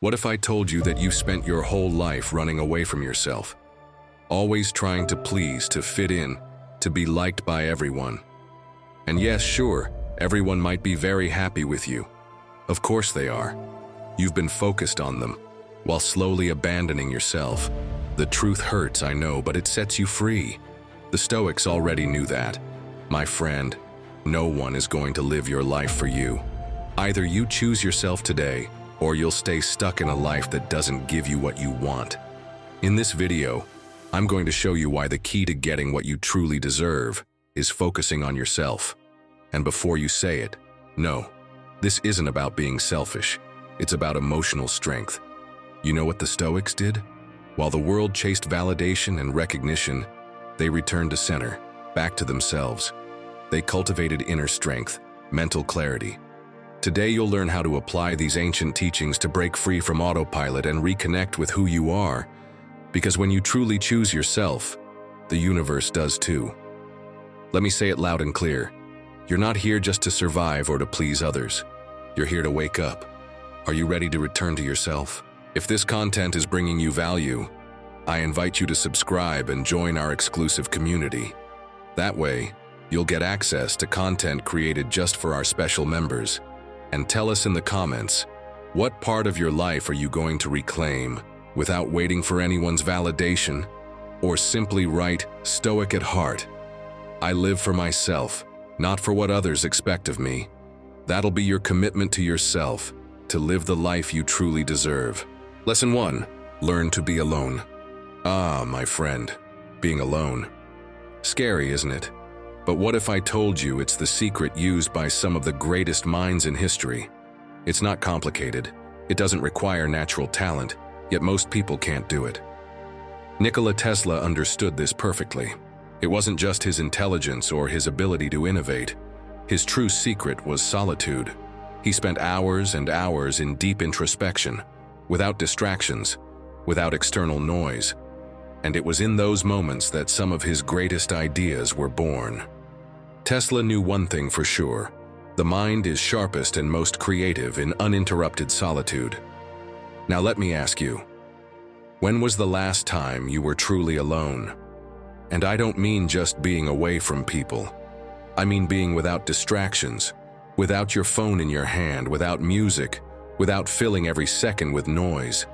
What if I told you that you spent your whole life running away from yourself, always trying to please, to fit in, to be liked by everyone? And yes, sure, everyone might be very happy with you. Of course they are. You've been focused on them, while slowly abandoning yourself. The truth hurts, I know, but it sets you free. The Stoics already knew that. My friend, no one is going to live your life for you. Either you choose yourself today, or you'll stay stuck in a life that doesn't give you what you want. In this video, I'm going to show you why the key to getting what you truly deserve is focusing on yourself. And before you say it, no, this isn't about being selfish. It's about emotional strength. You know what the Stoics did? While the world chased validation and recognition, they returned to center, back to themselves. They cultivated inner strength, mental clarity. Today you'll learn how to apply these ancient teachings to break free from autopilot and reconnect with who you are. Because when you truly choose yourself, the universe does too. Let me say it loud and clear. You're not here just to survive or to please others. You're here to wake up. Are you ready to return to yourself? If this content is bringing you value, I invite you to subscribe and join our exclusive community. That way, you'll get access to content created just for our special members. And tell us in the comments, what part of your life are you going to reclaim without waiting for anyone's validation? Or simply write, Stoic at heart. I live for myself, not for what others expect of me. That'll be your commitment to yourself, to live the life you truly deserve. Lesson 1. Learn to be alone. Ah, my friend, being alone. Scary, isn't it? But what if I told you it's the secret used by some of the greatest minds in history? It's not complicated. It doesn't require natural talent, yet most people can't do it. Nikola Tesla understood this perfectly. It wasn't just his intelligence or his ability to innovate. His true secret was solitude. He spent hours and hours in deep introspection, without distractions, without external noise. And it was in those moments that some of his greatest ideas were born. Tesla knew one thing for sure. The mind is sharpest and most creative in uninterrupted solitude. Now let me ask you, when was the last time you were truly alone? And I don't mean just being away from people. I mean being without distractions, without your phone in your hand, without music, without filling every second with noise.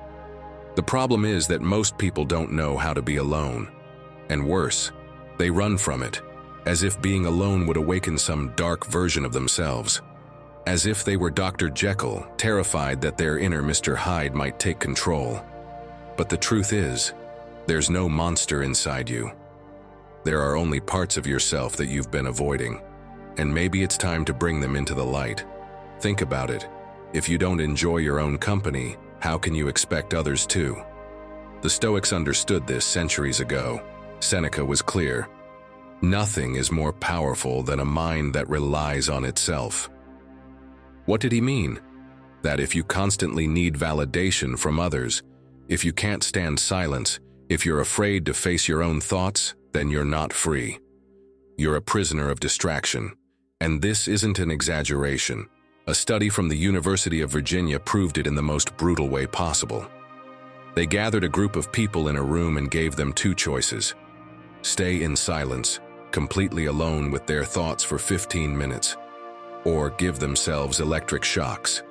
The problem is that most people don't know how to be alone. And worse, they run from it, as if being alone would awaken some dark version of themselves. As if they were Dr. Jekyll, terrified that their inner Mr. Hyde might take control. But the truth is, there's no monster inside you. There are only parts of yourself that you've been avoiding, and maybe it's time to bring them into the light. Think about it. If you don't enjoy your own company, how can you expect others to? The Stoics understood this centuries ago. Seneca was clear. Nothing is more powerful than a mind that relies on itself. What did he mean? That if you constantly need validation from others, if you can't stand silence, if you're afraid to face your own thoughts, then you're not free. You're a prisoner of distraction. And this isn't an exaggeration. A study from the University of Virginia proved it in the most brutal way possible. They gathered a group of people in a room and gave them two choices. Stay in silence, completely alone with their thoughts for 15 minutes, or give themselves electric shocks.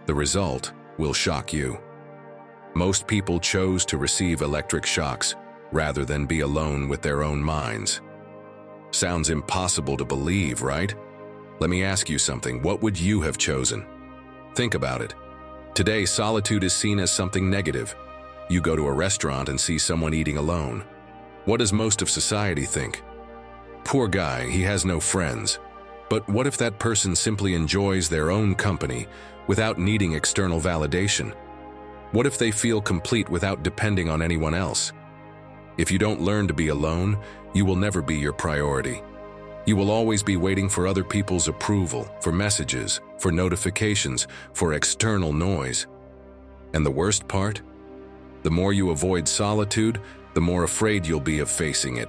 The result will shock you. Most people chose to receive electric shocks rather than be alone with their own minds. Sounds impossible to believe, right? Let me ask you something. What would you have chosen? Think about it. Today, solitude is seen as something negative. You go to a restaurant and see someone eating alone. What does most of society think? Poor guy, he has no friends. But what if that person simply enjoys their own company without needing external validation? What if they feel complete without depending on anyone else? If you don't learn to be alone, you will never be your priority. You will always be waiting for other people's approval, for messages, for notifications, for external noise. And the worst part? The more you avoid solitude, the more afraid you'll be of facing it.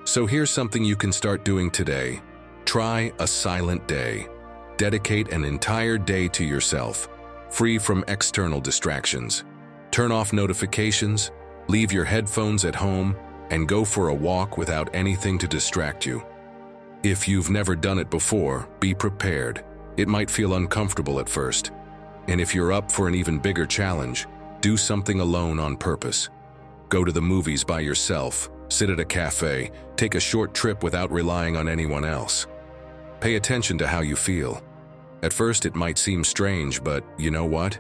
So here's something you can start doing today. Try a silent day. Dedicate an entire day to yourself. free from external distractions. Turn off notifications, leave your headphones at home, and go for a walk without anything to distract you. If you've never done it before, be prepared. It might feel uncomfortable at first. And if you're up for an even bigger challenge, do something alone on purpose. Go to the movies by yourself, sit at a cafe, take a short trip without relying on anyone else. Pay attention to how you feel. At first it might seem strange, but you know what?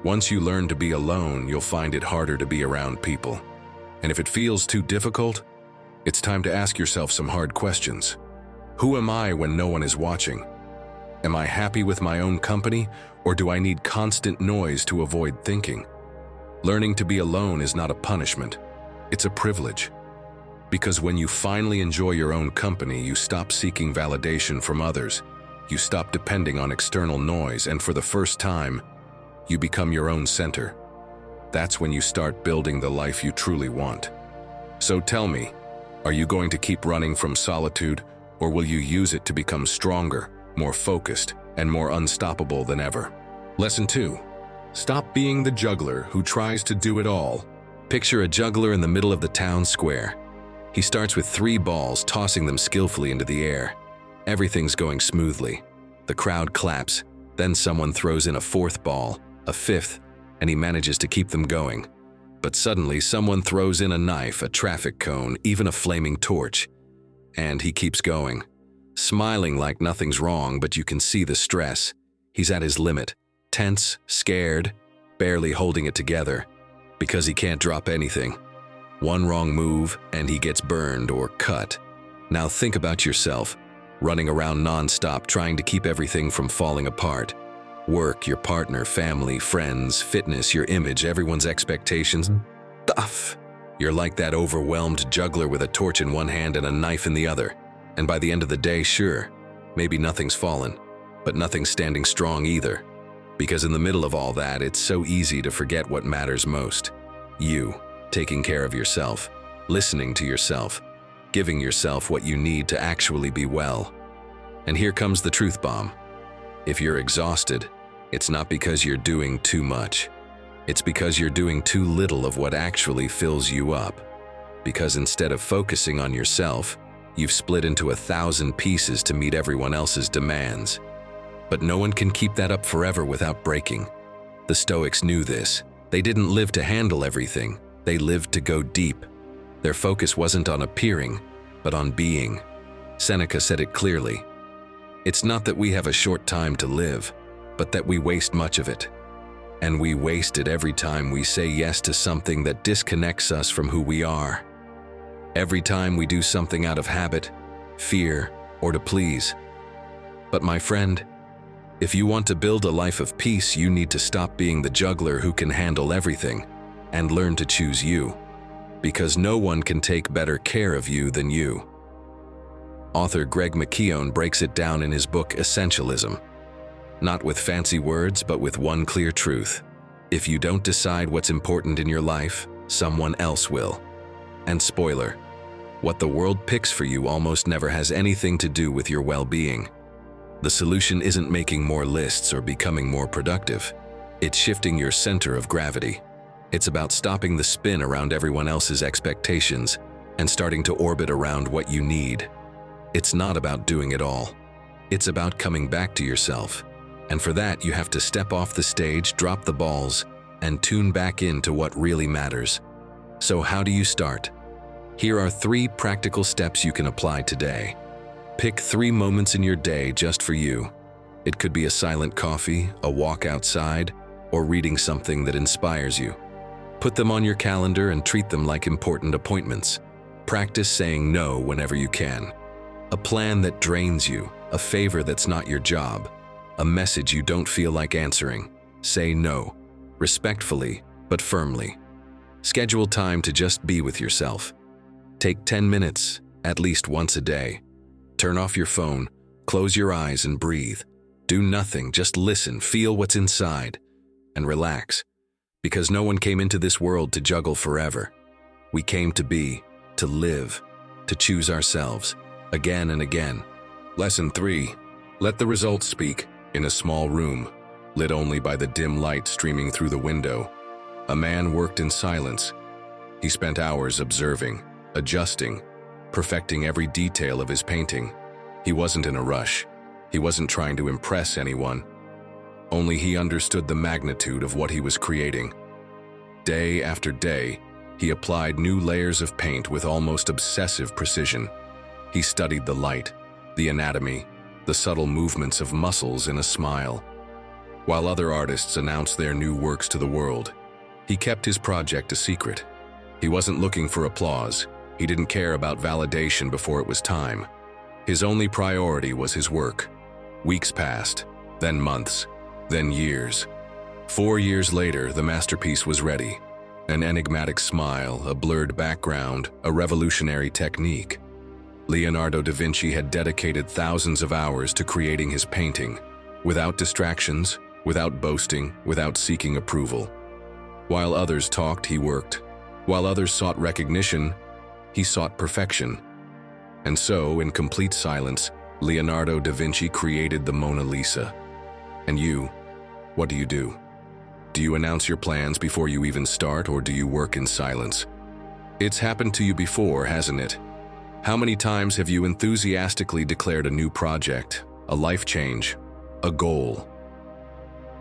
Once you learn to be alone, you'll find it harder to be around people. And if it feels too difficult, it's time to ask yourself some hard questions. Who am I when no one is watching? Am I happy with my own company, or do I need constant noise to avoid thinking? Learning to be alone is not a punishment, it's a privilege. Because when you finally enjoy your own company, you stop seeking validation from others. You stop depending on external noise, and for the first time, you become your own center. That's when you start building the life you truly want. So tell me, are you going to keep running from solitude, or will you use it to become stronger, more focused, and more unstoppable than ever? Lesson 2. Stop being the juggler who tries to do it all. Picture a juggler in the middle of the town square. He starts with 3 balls, tossing them skillfully into the air. Everything's going smoothly. The crowd claps, then someone throws in a 4th ball, a 5th, and he manages to keep them going. But suddenly someone throws in a knife, a traffic cone, even a flaming torch. And he keeps going, smiling like nothing's wrong, but you can see the stress. He's at his limit, tense, scared, barely holding it together, because he can't drop anything. One wrong move, and he gets burned or cut. Now think about yourself, running around non-stop trying to keep everything from falling apart. Work, your partner, family, friends, fitness, your image, everyone's expectations. Stuff. You're like that overwhelmed juggler with a torch in one hand and a knife in the other. And by the end of the day, sure, maybe nothing's fallen, but nothing's standing strong either. Because in the middle of all that, it's so easy to forget what matters most. You, taking care of yourself, listening to yourself, giving yourself what you need to actually be well. And here comes the truth bomb. If you're exhausted, it's not because you're doing too much. It's because you're doing too little of what actually fills you up. Because instead of focusing on yourself, you've split into 1,000 pieces to meet everyone else's demands. But no one can keep that up forever without breaking. The Stoics knew this. They didn't live to handle everything. They lived to go deep. Their focus wasn't on appearing, but on being. Seneca said it clearly. It's not that we have a short time to live, but that we waste much of it. And we waste it every time we say yes to something that disconnects us from who we are. Every time we do something out of habit, fear, or to please. But my friend, if you want to build a life of peace, you need to stop being the juggler who can handle everything and learn to choose you. Because no one can take better care of you than you. Author Greg McKeown breaks it down in his book Essentialism. Not with fancy words, but with one clear truth. If you don't decide what's important in your life, someone else will. And spoiler, what the world picks for you almost never has anything to do with your well-being. The solution isn't making more lists or becoming more productive. It's shifting your center of gravity. It's about stopping the spin around everyone else's expectations and starting to orbit around what you need. It's not about doing it all. It's about coming back to yourself. And for that, you have to step off the stage, drop the balls, and tune back into what really matters. So how do you start? Here are 3 practical steps you can apply today. Pick 3 moments in your day just for you. It could be a silent coffee, a walk outside, or reading something that inspires you. Put them on your calendar and treat them like important appointments. Practice saying no whenever you can. A plan that drains you, a favor that's not your job, a message you don't feel like answering. Say no, respectfully but firmly. Schedule time to just be with yourself. Take 10 minutes, at least once a day. Turn off your phone, close your eyes and breathe. Do nothing, just listen, feel what's inside, and relax. Because no one came into this world to juggle forever. We came to be, to live, to choose ourselves, again and again. Lesson 3. Let the results speak. In a small room, lit only by the dim light streaming through the window. A man worked in silence. He spent hours observing, adjusting, perfecting every detail of his painting. He wasn't in a rush. He wasn't trying to impress anyone. Only he understood the magnitude of what he was creating. Day after day, he applied new layers of paint with almost obsessive precision. He studied the light, the anatomy, the subtle movements of muscles in a smile. While other artists announced their new works to the world, he kept his project a secret. He wasn't looking for applause. He didn't care about validation before it was time. His only priority was his work. Weeks passed, then months, then years. 4 years later, the masterpiece was ready. An enigmatic smile, a blurred background, a revolutionary technique. Leonardo da Vinci had dedicated thousands of hours to creating his painting, without distractions, without boasting, without seeking approval. While others talked, he worked. While others sought recognition, he sought perfection. And so, in complete silence, Leonardo da Vinci created the Mona Lisa. And you, what do you do? Do you announce your plans before you even start, or do you work in silence? It's happened to you before, hasn't it? How many times have you enthusiastically declared a new project, a life change, a goal?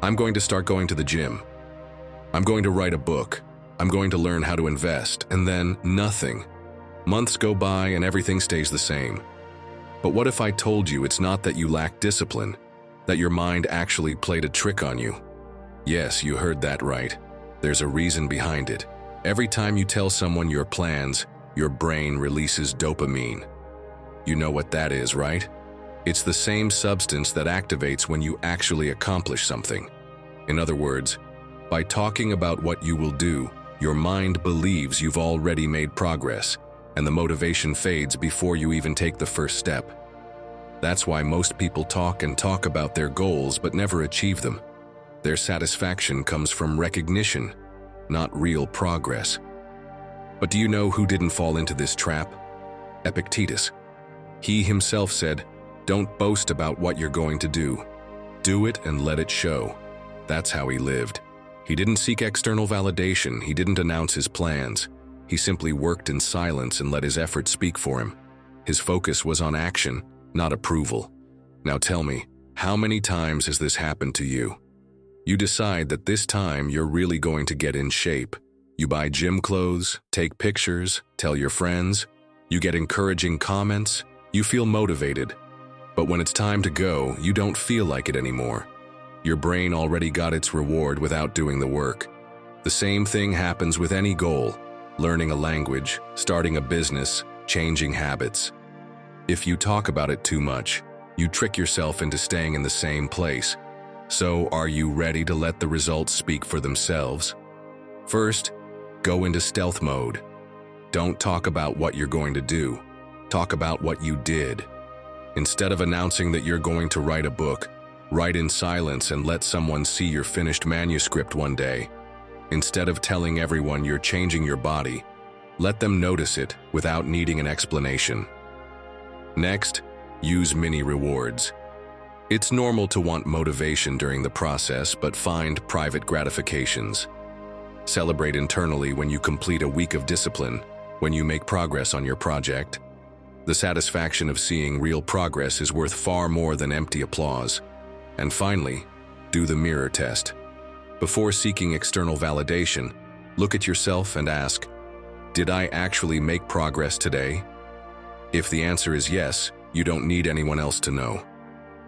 I'm going to start going to the gym. I'm going to write a book. I'm going to learn how to invest, and then nothing. Months go by and everything stays the same. But what if I told you it's not that you lack discipline, that your mind actually played a trick on you? Yes, you heard that right. There's a reason behind it. Every time you tell someone your plans, your brain releases dopamine. You know what that is, right? It's the same substance that activates when you actually accomplish something. In other words, by talking about what you will do, your mind believes you've already made progress, and the motivation fades before you even take the first step. That's why most people talk and talk about their goals but never achieve them. Their satisfaction comes from recognition, not real progress. But do you know who didn't fall into this trap? Epictetus. He himself said, "Don't boast about what you're going to do. Do it and let it show." That's how he lived. He didn't seek external validation. He didn't announce his plans. He simply worked in silence and let his efforts speak for him. His focus was on action, not approval. Now tell me, how many times has this happened to you? You decide that this time you're really going to get in shape. You buy gym clothes, take pictures, tell your friends. You get encouraging comments. You feel motivated. But when it's time to go, you don't feel like it anymore. Your brain already got its reward without doing the work. The same thing happens with any goal: learning a language, starting a business, changing habits. If you talk about it too much, you trick yourself into staying in the same place. So, are you ready to let the results speak for themselves? First, go into stealth mode. Don't talk about what you're going to do. Talk about what you did. Instead of announcing that you're going to write a book, write in silence and let someone see your finished manuscript one day. Instead of telling everyone you're changing your body, let them notice it without needing an explanation. Next, use mini rewards. It's normal to want motivation during the process, but find private gratifications. Celebrate internally when you complete a week of discipline, when you make progress on your project. The satisfaction of seeing real progress is worth far more than empty applause. And finally, do the mirror test. Before seeking external validation, look at yourself and ask, did I actually make progress today? If the answer is yes, you don't need anyone else to know.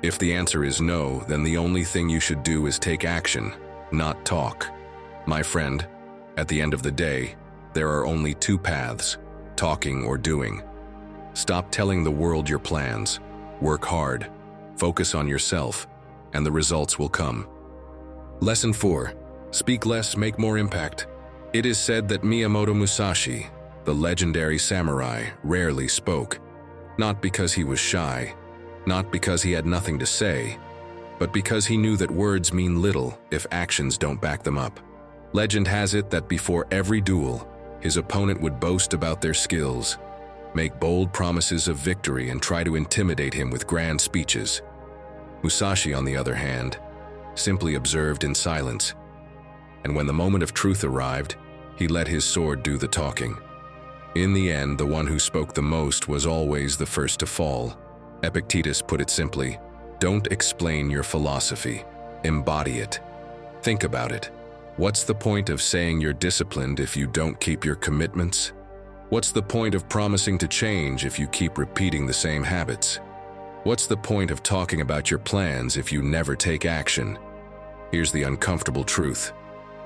If the answer is no, then the only thing you should do is take action, not talk. My friend, at the end of the day, there are only two paths: talking or doing. Stop telling the world your plans. Work hard. Focus on yourself, and the results will come. Lesson 4. Speak less, make more impact. It is said that Miyamoto Musashi, the legendary samurai, rarely spoke. Not because he was shy, not because he had nothing to say, but because he knew that words mean little if actions don't back them up. Legend has it that before every duel, his opponent would boast about their skills, make bold promises of victory, and try to intimidate him with grand speeches. Musashi, on the other hand, simply observed in silence. And when the moment of truth arrived, he let his sword do the talking. In the end, the one who spoke the most was always the first to fall. Epictetus put it simply, don't explain your philosophy, embody it. Think about it. What's the point of saying you're disciplined if you don't keep your commitments? What's the point of promising to change if you keep repeating the same habits? What's the point of talking about your plans if you never take action? Here's the uncomfortable truth.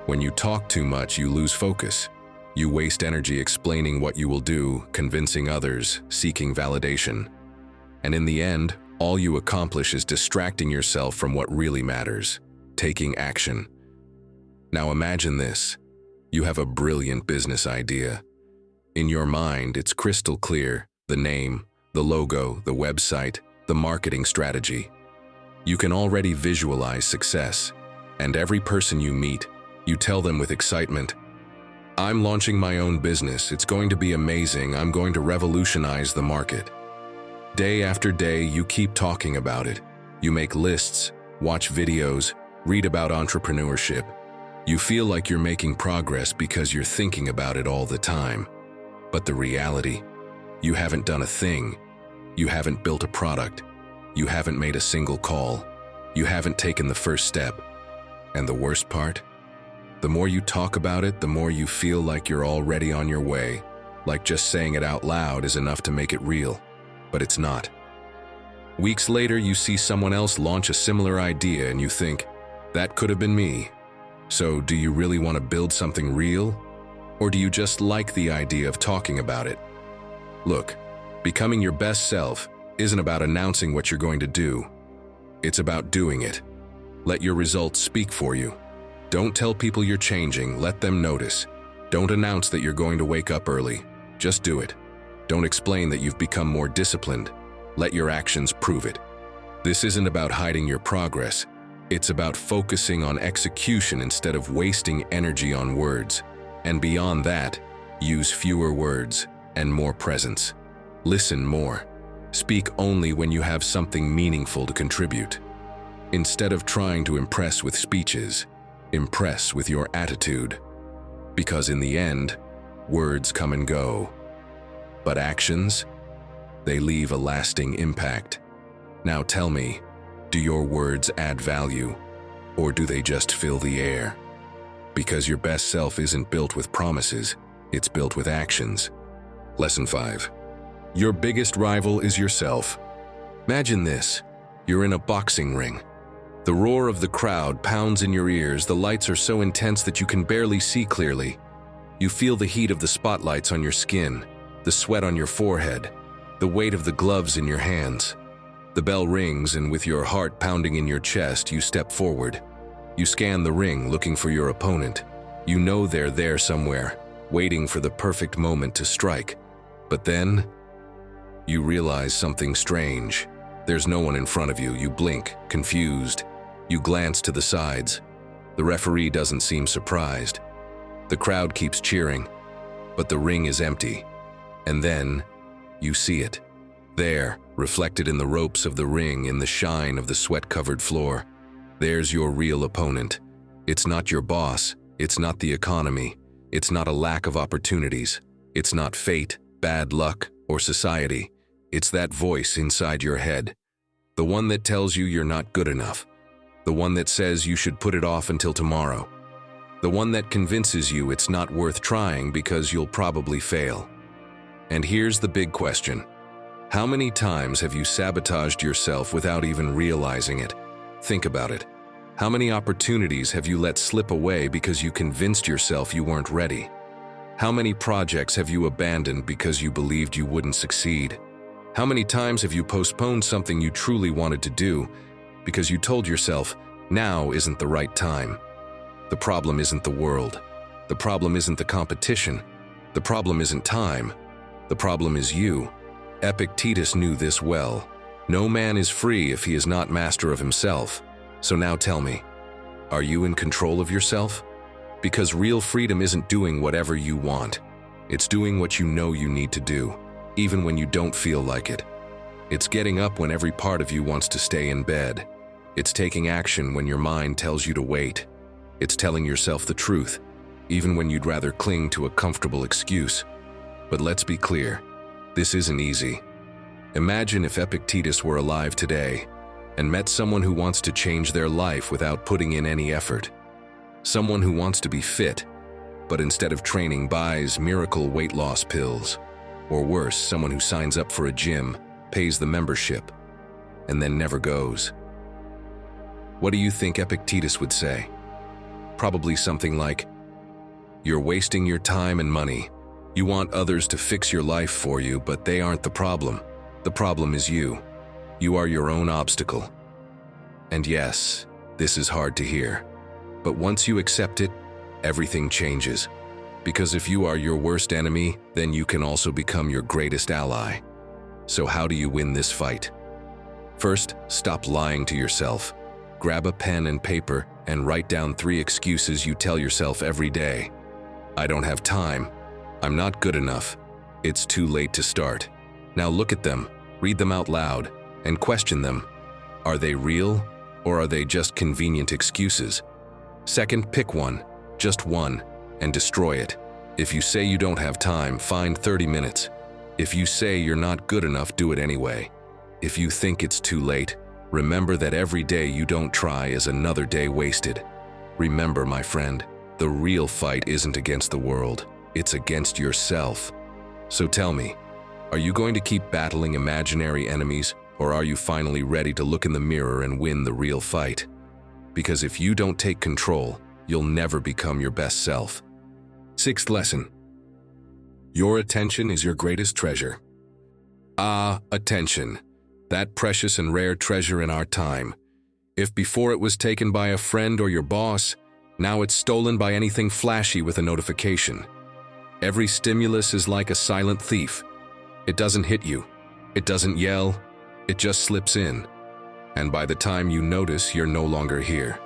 When you talk too much, you lose focus. You waste energy explaining what you will do, convincing others, seeking validation. And in the end, all you accomplish is distracting yourself from what really matters, taking action. Now imagine this. You have a brilliant business idea. In your mind, it's crystal clear, the name, the logo, the website, the marketing strategy. You can already visualize success, and every person you meet, you tell them with excitement, I'm launching my own business, it's going to be amazing, I'm going to revolutionize the market. Day after day, you keep talking about it. You make lists, watch videos, read about entrepreneurship. You feel like you're making progress because you're thinking about it all the time. But the reality, you haven't done a thing. You haven't built a product. You haven't made a single call. You haven't taken the first step. And the worst part? The more you talk about it, the more you feel like you're already on your way, like just saying it out loud is enough to make it real. But it's not. Weeks later, you see someone else launch a similar idea and you think, that could have been me. So do you really want to build something real? Or do you just like the idea of talking about it? Look, becoming your best self isn't about announcing what you're going to do. It's about doing it. Let your results speak for you. Don't tell people you're changing, let them notice. Don't announce that you're going to wake up early. Just do it. Don't explain that you've become more disciplined. Let your actions prove it. This isn't about hiding your progress. It's about focusing on execution instead of wasting energy on words. And beyond that, use fewer words and more presence. Listen more. Speak only when you have something meaningful to contribute. Instead of trying to impress with speeches, impress with your attitude. Because in the end, words come and go. But actions, they leave a lasting impact. Now tell me, do your words add value, or do they just fill the air? Because your best self isn't built with promises, it's built with actions. Lesson 5. Your biggest rival is yourself. Imagine this. You're in a boxing ring. The roar of the crowd pounds in your ears, the lights are so intense that you can barely see clearly. You feel the heat of the spotlights on your skin, the sweat on your forehead, the weight of the gloves in your hands. The bell rings, and with your heart pounding in your chest, you step forward. You scan the ring, looking for your opponent. You know they're there somewhere, waiting for the perfect moment to strike. But then, you realize something strange. There's no one in front of you. You blink, confused. You glance to the sides. The referee doesn't seem surprised. The crowd keeps cheering, but the ring is empty. And then, you see it. There, reflected in the ropes of the ring, in the shine of the sweat-covered floor. There's your real opponent. It's not your boss. It's not the economy. It's not a lack of opportunities. It's not fate, bad luck, or society. It's that voice inside your head. The one that tells you you're not good enough. The one that says you should put it off until tomorrow. The one that convinces you it's not worth trying because you'll probably fail. And here's the big question. How many times have you sabotaged yourself without even realizing it? Think about it. How many opportunities have you let slip away because you convinced yourself you weren't ready? How many projects have you abandoned because you believed you wouldn't succeed? How many times have you postponed something you truly wanted to do because you told yourself, now isn't the right time? The problem isn't the world. The problem isn't the competition. The problem isn't time. The problem is you. Epictetus knew this well. No man is free if he is not master of himself. So now tell me, are you in control of yourself? Because real freedom isn't doing whatever you want. It's doing what you know you need to do, even when you don't feel like it. It's getting up when every part of you wants to stay in bed. It's taking action when your mind tells you to wait. It's telling yourself the truth, even when you'd rather cling to a comfortable excuse. But let's be clear, this isn't easy. Imagine if Epictetus were alive today and met someone who wants to change their life without putting in any effort. Someone who wants to be fit, but instead of training buys miracle weight loss pills. Or worse, someone who signs up for a gym, pays the membership, and then never goes. What do you think Epictetus would say? Probably something like, "You're wasting your time and money. You want others to fix your life for you, but they aren't the problem. The problem is you. You are your own obstacle." And yes, this is hard to hear. But once you accept it, everything changes. Because if you are your worst enemy, then you can also become your greatest ally. So how do you win this fight? First, stop lying to yourself. Grab a pen and paper and write down 3 excuses you tell yourself every day. I don't have time. I'm not good enough. It's too late to start. Now look at them, read them out loud, and question them. Are they real, or are they just convenient excuses? Second, pick one, just one, and destroy it. If you say you don't have time, find 30 minutes. If you say you're not good enough, do it anyway. If you think it's too late, remember that every day you don't try is another day wasted. Remember, my friend, the real fight isn't against the world, it's against yourself. So tell me, are you going to keep battling imaginary enemies, or are you finally ready to look in the mirror and win the real fight? Because if you don't take control, you'll never become your best self. 6th lesson. Your attention is your greatest treasure. Ah, attention. That precious and rare treasure in our time. If before it was taken by a friend or your boss, now it's stolen by anything flashy with a notification. Every stimulus is like a silent thief. It doesn't hit you. It doesn't yell. It just slips in. And by the time you notice, you're no longer here.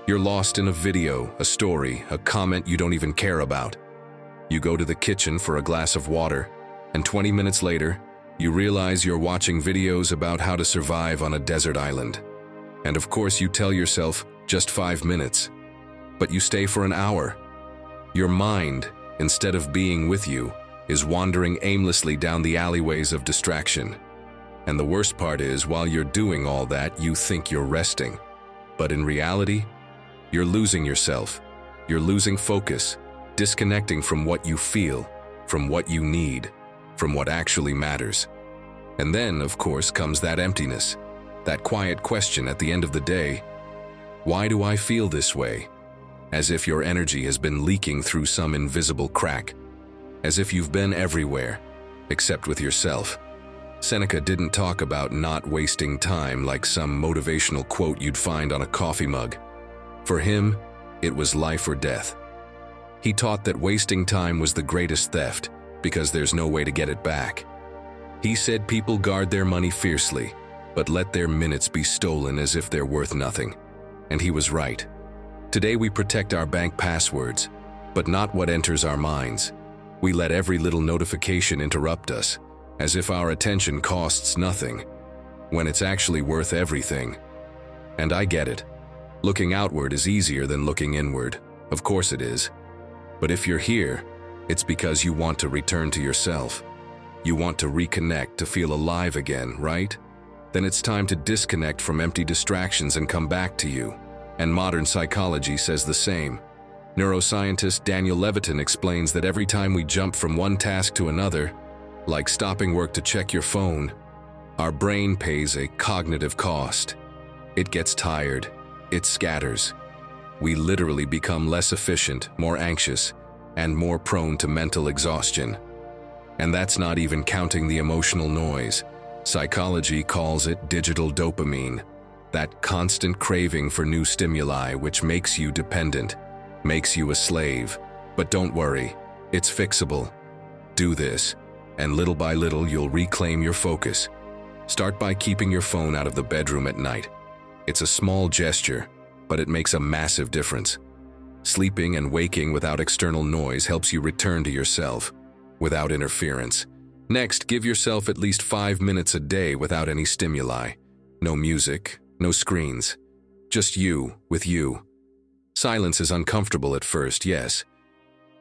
You're lost in a video, a story, a comment you don't even care about. You go to the kitchen for a glass of water, and 20 minutes later, you realize you're watching videos about how to survive on a desert island. And of course you tell yourself, just 5 minutes. But you stay for an hour. Your mind, instead of being with you, is wandering aimlessly down the alleyways of distraction. And the worst part is, while you're doing all that, you think you're resting. But in reality, you're losing yourself. You're losing focus, disconnecting from what you feel, from what you need, from what actually matters. And then, of course, comes that emptiness, that quiet question at the end of the day, why do I feel this way? As if your energy has been leaking through some invisible crack, as if you've been everywhere, except with yourself. Seneca didn't talk about not wasting time like some motivational quote you'd find on a coffee mug. For him, it was life or death. He taught that wasting time was the greatest theft because there's no way to get it back. He said people guard their money fiercely, but let their minutes be stolen as if they're worth nothing. And he was right. Today we protect our bank passwords, but not what enters our minds. We let every little notification interrupt us, as if our attention costs nothing, when it's actually worth everything. And I get it. Looking outward is easier than looking inward. Of course it is. But if you're here, it's because you want to return to yourself. You want to reconnect, to feel alive again, right? Then it's time to disconnect from empty distractions and come back to you. And modern psychology says the same. Neuroscientist Daniel Levitin explains that every time we jump from one task to another, like stopping work to check your phone, our brain pays a cognitive cost. It gets tired. It scatters. We literally become less efficient, more anxious, and more prone to mental exhaustion. And that's not even counting the emotional noise. Psychology calls it digital dopamine, that constant craving for new stimuli which makes you dependent, makes you a slave. But don't worry, it's fixable. Do this, and little by little you'll reclaim your focus. Start by keeping your phone out of the bedroom at night. It's a small gesture, but it makes a massive difference. Sleeping and waking without external noise helps you return to yourself, without interference. Next, give yourself at least 5 minutes a day without any stimuli. No music, No screens. Just you with you. Silence is uncomfortable at first, yes.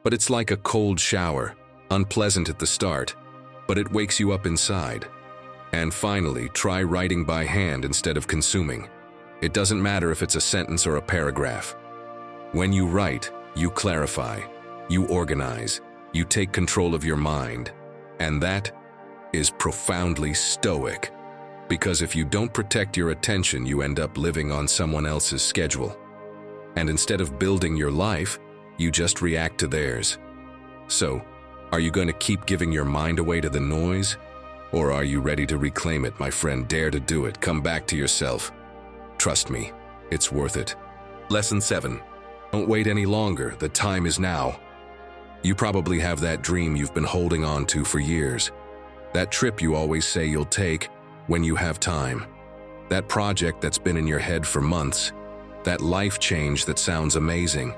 But it's like a cold shower, unpleasant at the start, but it wakes you up inside. And finally, try writing by hand instead of consuming. It doesn't matter if it's a sentence or a paragraph. When you write, you clarify, you organize, you take control of your mind. And that is profoundly Stoic. Because if you don't protect your attention, you end up living on someone else's schedule. And instead of building your life, you just react to theirs. So, are you going to keep giving your mind away to the noise? Or are you ready to reclaim it, my friend? Dare to do it. Come back to yourself. Trust me, it's worth it. Lesson 7. Don't wait any longer. The time is now. You probably have that dream you've been holding on to for years. That trip you always say you'll take when you have time. That project that's been in your head for months. That life change that sounds amazing,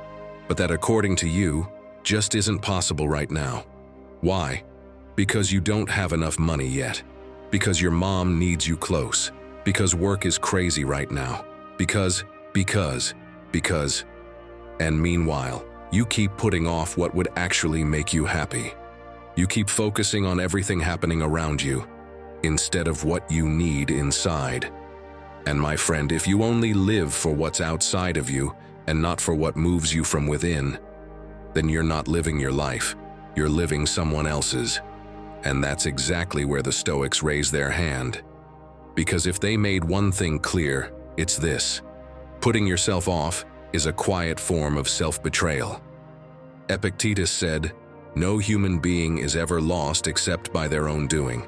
but that according to you, just isn't possible right now. Why? Because you don't have enough money yet. Because your mom needs you close. Because work is crazy right now. Because. And meanwhile, you keep putting off what would actually make you happy. You keep focusing on everything happening around you, instead of what you need inside. And my friend, if you only live for what's outside of you and not for what moves you from within, then you're not living your life. You're living someone else's. And that's exactly where the Stoics raise their hand. Because if they made one thing clear, it's this: putting yourself off is a quiet form of self-betrayal. Epictetus said, "No human being is ever lost except by their own doing."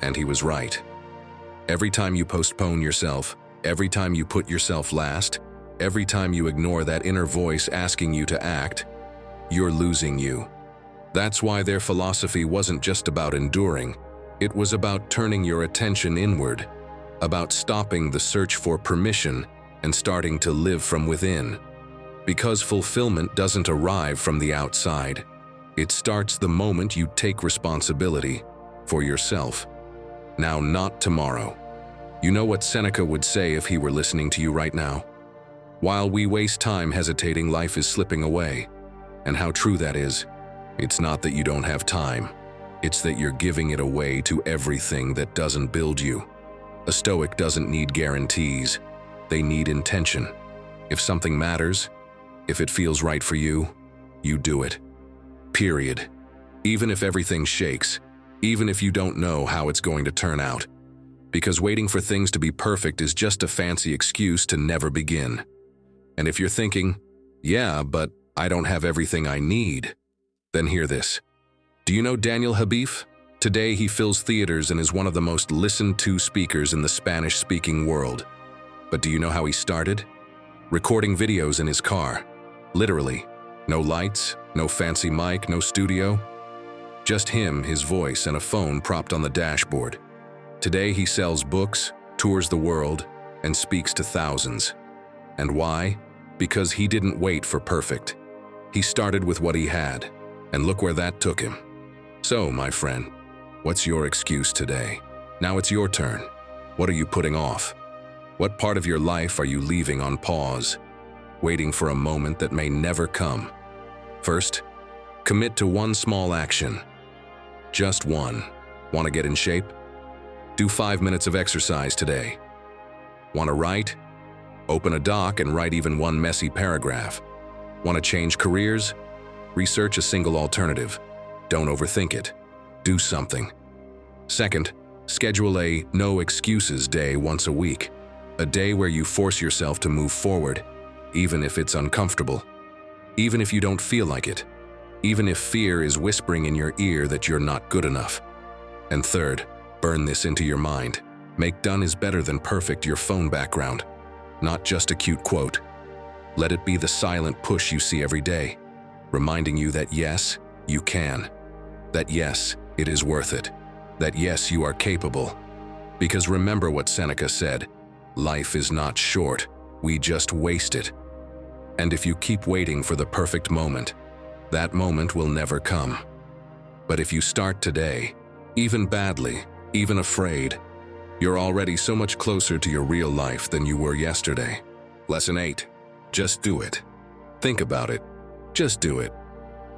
And he was right. Every time you postpone yourself, every time you put yourself last, every time you ignore that inner voice asking you to act, you're losing you. That's why their philosophy wasn't just about enduring. It was about turning your attention inward, about stopping the search for permission and starting to live from within. Because fulfillment doesn't arrive from the outside. It starts the moment you take responsibility for yourself. Now, not tomorrow. You know what Seneca would say if he were listening to you right now? While we waste time hesitating, life is slipping away. And how true that is. It's not that you don't have time. It's that you're giving it away to everything that doesn't build you. A Stoic doesn't need guarantees. They need intention. If something matters, if it feels right for you, you do it. Period. Even if everything shakes, even if you don't know how it's going to turn out. Because waiting for things to be perfect is just a fancy excuse to never begin. And if you're thinking, yeah, but I don't have everything I need, then hear this. Do you know Daniel Habif? Today he fills theaters and is one of the most listened to speakers in the Spanish-speaking world. But do you know how he started? Recording videos in his car. Literally. No lights, no fancy mic, no studio. Just him, his voice, and a phone propped on the dashboard. Today he sells books, tours the world, and speaks to thousands. And why? Because he didn't wait for perfect. He started with what he had, and look where that took him. So, my friend, what's your excuse today? Now it's your turn. What are you putting off? What part of your life are you leaving on pause, waiting for a moment that may never come? First, commit to one small action. Just one. Want to get in shape? Do 5 minutes of exercise today. Want to write? Open a doc and write even one messy paragraph. Want to change careers? Research a single alternative. Don't overthink it. Do something. Second, schedule a no excuses day once a week. A day where you force yourself to move forward, even if it's uncomfortable. Even if you don't feel like it. Even if fear is whispering in your ear that you're not good enough. And third, burn this into your mind. Make done is better than perfect your phone background. Not just a cute quote. Let it be the silent push you see every day, reminding you that yes, you can. That yes, it is worth it. That yes, you are capable. Because remember what Seneca said, life is not short, we just waste it. And if you keep waiting for the perfect moment, that moment will never come. But if you start today, even badly, even afraid, You're already so much closer to your real life than you were yesterday. Lesson 8. Just do it. Think about it. Just do it.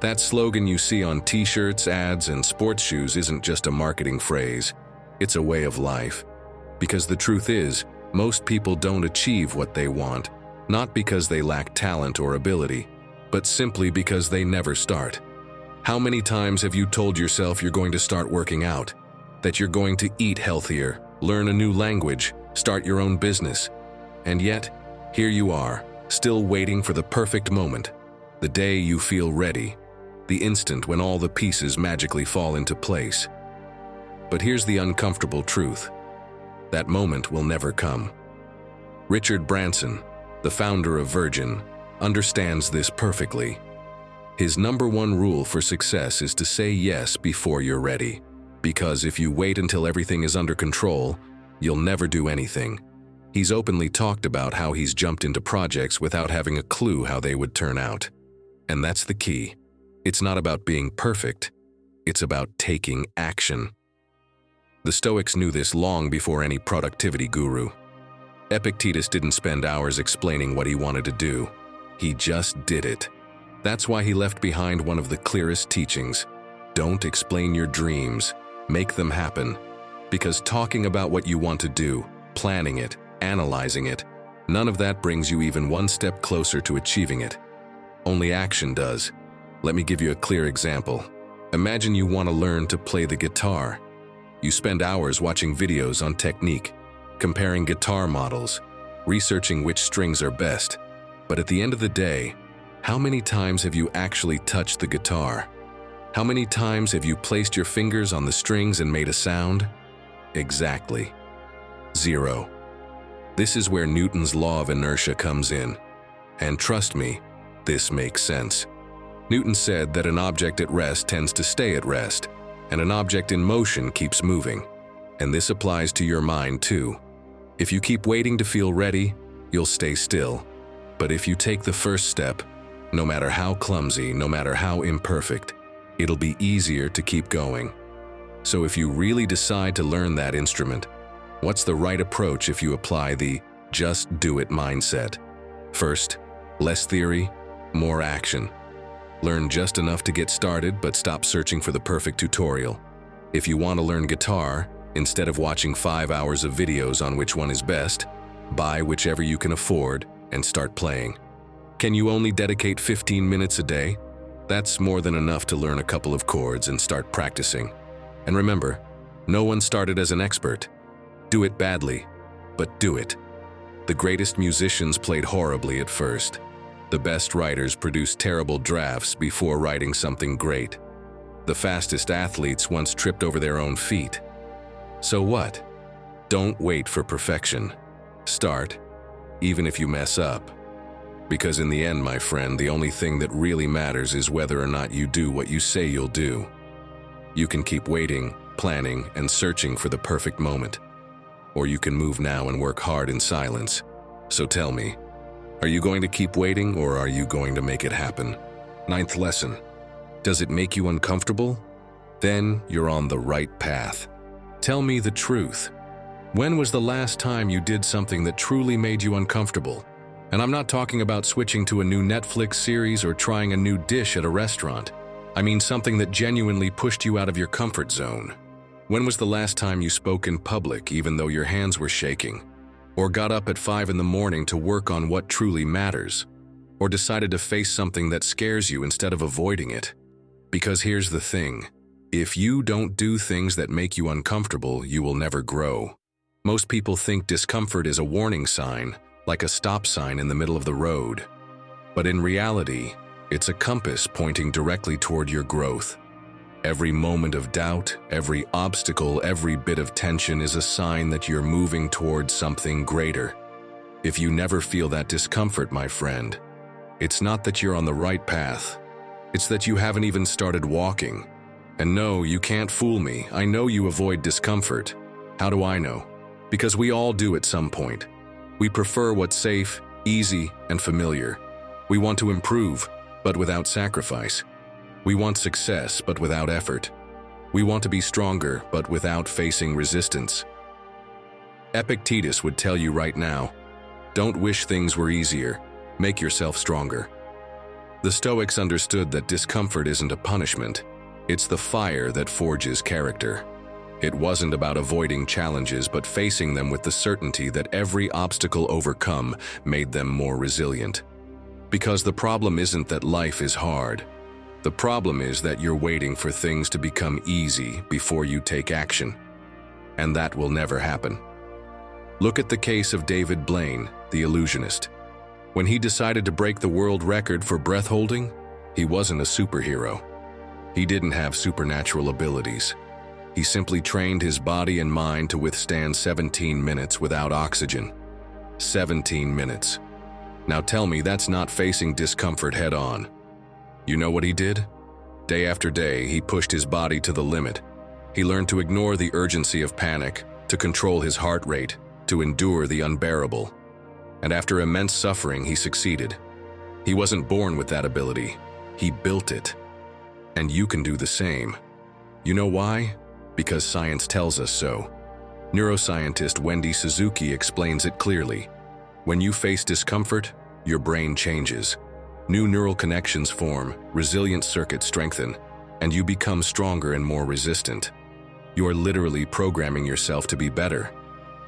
That slogan you see on t-shirts, ads, and sports shoes isn't just a marketing phrase. It's a way of life. Because the truth is, most people don't achieve what they want, not because they lack talent or ability, but simply because they never start. How many times have you told yourself you're going to start working out, that you're going to eat healthier, learn a new language, start your own business? And yet, here you are, still waiting for the perfect moment, the day you feel ready, the instant when all the pieces magically fall into place. But here's the uncomfortable truth. That moment will never come. Richard Branson, the founder of Virgin, understands this perfectly. His #1 rule for success is to say yes before you're ready. Because if you wait until everything is under control, you'll never do anything. He's openly talked about how he's jumped into projects without having a clue how they would turn out. And that's the key. It's not about being perfect. It's about taking action. The Stoics knew this long before any productivity guru. Epictetus didn't spend hours explaining what he wanted to do. He just did it. That's why he left behind one of the clearest teachings. Don't explain your dreams. Make them happen. Because talking about what you want to do, planning it, analyzing it, none of that brings you even one step closer to achieving it. Only action does. Let me give you a clear example. Imagine you want to learn to play the guitar. You spend hours watching videos on technique, comparing guitar models, researching which strings are best. But at the end of the day, how many times have you actually touched the guitar? How many times have you placed your fingers on the strings and made a sound? Exactly. 0. This is where Newton's law of inertia comes in. And trust me, this makes sense. Newton said that an object at rest tends to stay at rest, and an object in motion keeps moving. And this applies to your mind too. If you keep waiting to feel ready, you'll stay still. But if you take the first step, no matter how clumsy, no matter how imperfect, it'll be easier to keep going. So if you really decide to learn that instrument, what's the right approach if you apply the just do it mindset? First, less theory, more action. Learn just enough to get started, but stop searching for the perfect tutorial. If you want to learn guitar, instead of watching 5 hours of videos on which one is best, buy whichever you can afford and start playing. Can you only dedicate 15 minutes a day? That's more than enough to learn a couple of chords and start practicing. And remember, no one started as an expert. Do it badly, but do it. The greatest musicians played horribly at first. The best writers produced terrible drafts before writing something great. The fastest athletes once tripped over their own feet. So what? Don't wait for perfection. Start, even if you mess up. Because in the end, my friend, the only thing that really matters is whether or not you do what you say you'll do. You can keep waiting, planning, and searching for the perfect moment. Or you can move now and work hard in silence. So tell me, are you going to keep waiting or are you going to make it happen? 9th lesson. Does it make you uncomfortable? Then you're on the right path. Tell me the truth. When was the last time you did something that truly made you uncomfortable? And I'm not talking about switching to a new Netflix series or trying a new dish at a restaurant. I mean something that genuinely pushed you out of your comfort zone. When was the last time you spoke in public even though your hands were shaking? Or got up at 5 in the morning to work on what truly matters? Or decided to face something that scares you instead of avoiding it? Because here's the thing. If you don't do things that make you uncomfortable, you will never grow. Most people think discomfort is a warning sign, like a stop sign in the middle of the road. But in reality, it's a compass pointing directly toward your growth. Every moment of doubt, every obstacle, every bit of tension is a sign that you're moving towards something greater. If you never feel that discomfort, my friend, it's not that you're on the right path. It's that you haven't even started walking. And no, you can't fool me. I know you avoid discomfort. How do I know? Because we all do at some point. We prefer what's safe, easy, and familiar. We want to improve, but without sacrifice. We want success, but without effort. We want to be stronger, but without facing resistance. Epictetus would tell you right now, don't wish things were easier, make yourself stronger. The Stoics understood that discomfort isn't a punishment, it's the fire that forges character. It wasn't about avoiding challenges, but facing them with the certainty that every obstacle overcome made them more resilient. Because the problem isn't that life is hard. The problem is that you're waiting for things to become easy before you take action. And that will never happen. Look at the case of David Blaine, the illusionist. When he decided to break the world record for breath holding, he wasn't a superhero. He didn't have supernatural abilities. He simply trained his body and mind to withstand 17 minutes without oxygen. 17 minutes. Now tell me that's not facing discomfort head on. You know what he did? Day after day, he pushed his body to the limit. He learned to ignore the urgency of panic, to control his heart rate, to endure the unbearable. And after immense suffering, he succeeded. He wasn't born with that ability. He built it. And you can do the same. You know why? Because science tells us so. Neuroscientist Wendy Suzuki explains it clearly. When you face discomfort, your brain changes. New neural connections form, resilient circuits strengthen, and you become stronger and more resistant. You are literally programming yourself to be better.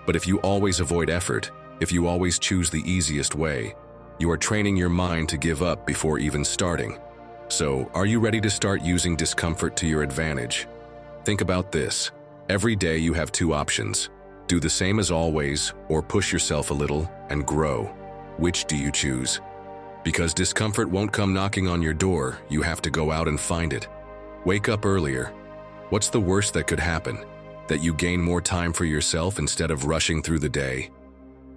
But if you always avoid effort, if you always choose the easiest way, you are training your mind to give up before even starting. So, are you ready to start using discomfort to your advantage? Think about this. Every day you have two options. Do the same as always, or push yourself a little and grow. Which do you choose? Because discomfort won't come knocking on your door, you have to go out and find it. Wake up earlier. What's the worst that could happen? That you gain more time for yourself instead of rushing through the day?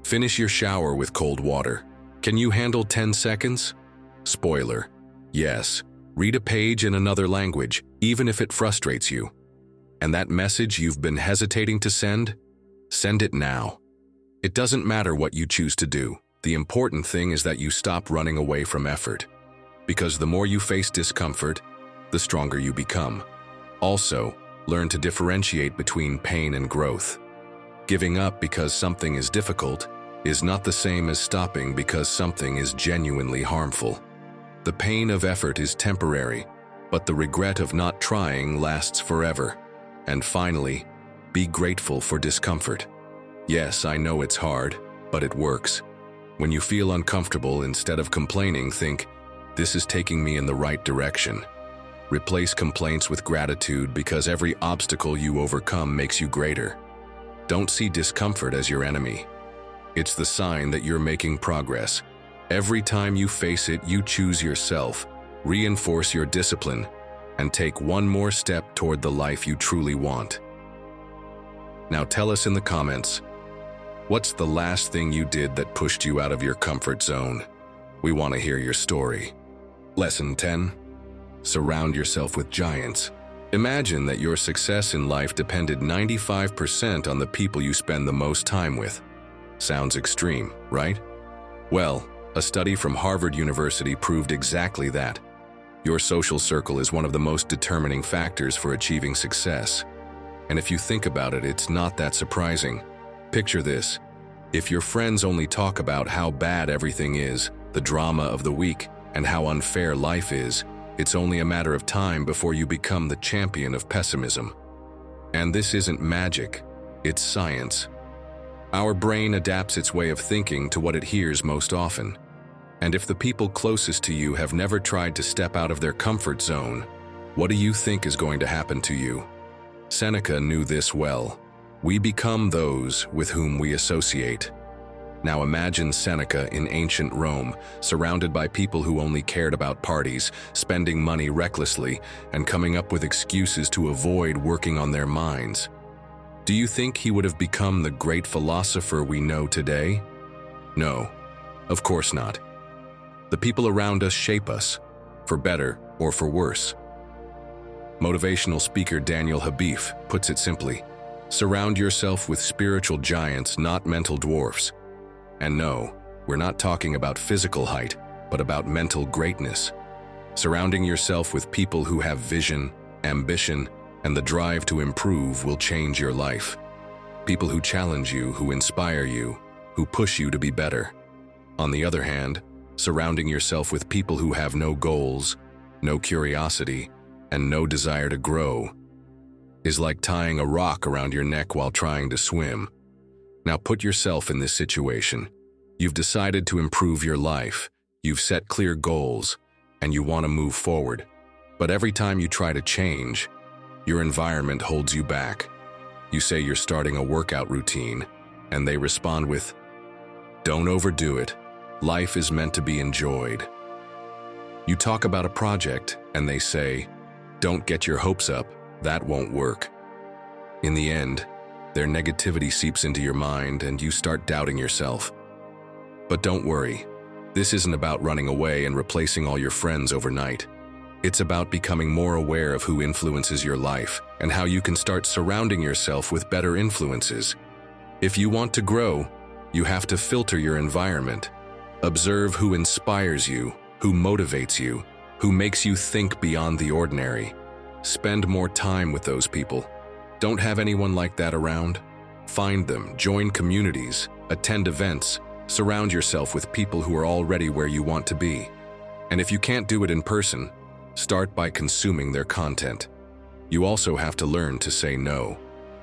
Finish your shower with cold water. Can you handle 10 seconds? Spoiler: yes. Read a page in another language, even if it frustrates you. And that message you've been hesitating to send? Send it now. It doesn't matter what you choose to do. The important thing is that you stop running away from effort. Because the more you face discomfort, the stronger you become. Also, learn to differentiate between pain and growth. Giving up because something is difficult is not the same as stopping because something is genuinely harmful. The pain of effort is temporary, but the regret of not trying lasts forever. And finally, be grateful for discomfort. Yes, I know it's hard, but it works. When you feel uncomfortable, instead of complaining, think, this is taking me in the right direction. Replace complaints with gratitude because every obstacle you overcome makes you greater. Don't see discomfort as your enemy. It's the sign that you're making progress. Every time you face it, you choose yourself, reinforce your discipline, and take one more step toward the life you truly want. Now tell us in the comments, what's the last thing you did that pushed you out of your comfort zone? We want to hear your story. Lesson 10. Surround yourself with giants. Imagine that your success in life depended 95% on the people you spend the most time with. Sounds extreme, right? Well, a study from Harvard University proved exactly that. Your social circle is one of the most determining factors for achieving success. And if you think about it, it's not that surprising. Picture this. If your friends only talk about how bad everything is, the drama of the week, and how unfair life is, it's only a matter of time before you become the champion of pessimism. And this isn't magic, it's science. Our brain adapts its way of thinking to what it hears most often. And if the people closest to you have never tried to step out of their comfort zone, what do you think is going to happen to you? Seneca knew this well. We become those with whom we associate. Now imagine Seneca in ancient Rome, surrounded by people who only cared about parties, spending money recklessly, and coming up with excuses to avoid working on their minds. Do you think he would have become the great philosopher we know today? No, of course not. The people around us shape us, for better or for worse. Motivational speaker Daniel Habif puts it simply, surround yourself with spiritual giants, not mental dwarfs. And no, we're not talking about physical height, but about mental greatness. Surrounding yourself with people who have vision, ambition, and the drive to improve will change your life. people who challenge you, who inspire you, who push you to be better. On the other hand, surrounding yourself with people who have no goals, no curiosity, and no desire to grow is like tying a rock around your neck while trying to swim. Now put yourself in this situation. You've decided to improve your life, you've set clear goals, and you want to move forward. But every time you try to change, your environment holds you back. You say you're starting a workout routine, and they respond with, "Don't overdo it. Life is meant to be enjoyed." You talk about a project, and they say, "Don't get your hopes up. That won't work." In the end, their negativity seeps into your mind, and you start doubting yourself. But don't worry. This isn't about running away and replacing all your friends overnight. It's about becoming more aware of who influences your life and how you can start surrounding yourself with better influences. If you want to grow, you have to filter your environment. Observe who inspires you, who motivates you, who makes you think beyond the ordinary. Spend more time with those people. Don't have anyone like that around? Find them, join communities, attend events, surround yourself with people who are already where you want to be. And if you can't do it in person, start by consuming their content. You also have to learn to say no.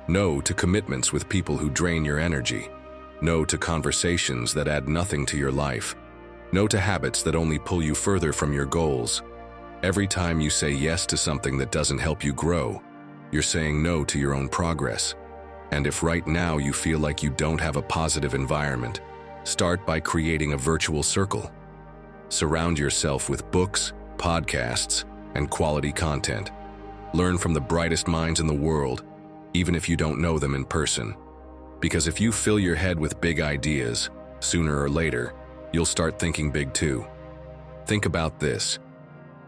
No to commitments with people who drain your energy. No to conversations that add nothing to your life. No to habits that only pull you further from your goals. Every time you say yes to something that doesn't help you grow, you're saying no to your own progress. And if right now you feel like you don't have a positive environment, start by creating a virtual circle. Surround yourself with books, podcasts, and quality content. Learn from the brightest minds in the world, even if you don't know them in person. Because if you fill your head with big ideas, sooner or later, you'll start thinking big too. Think about this.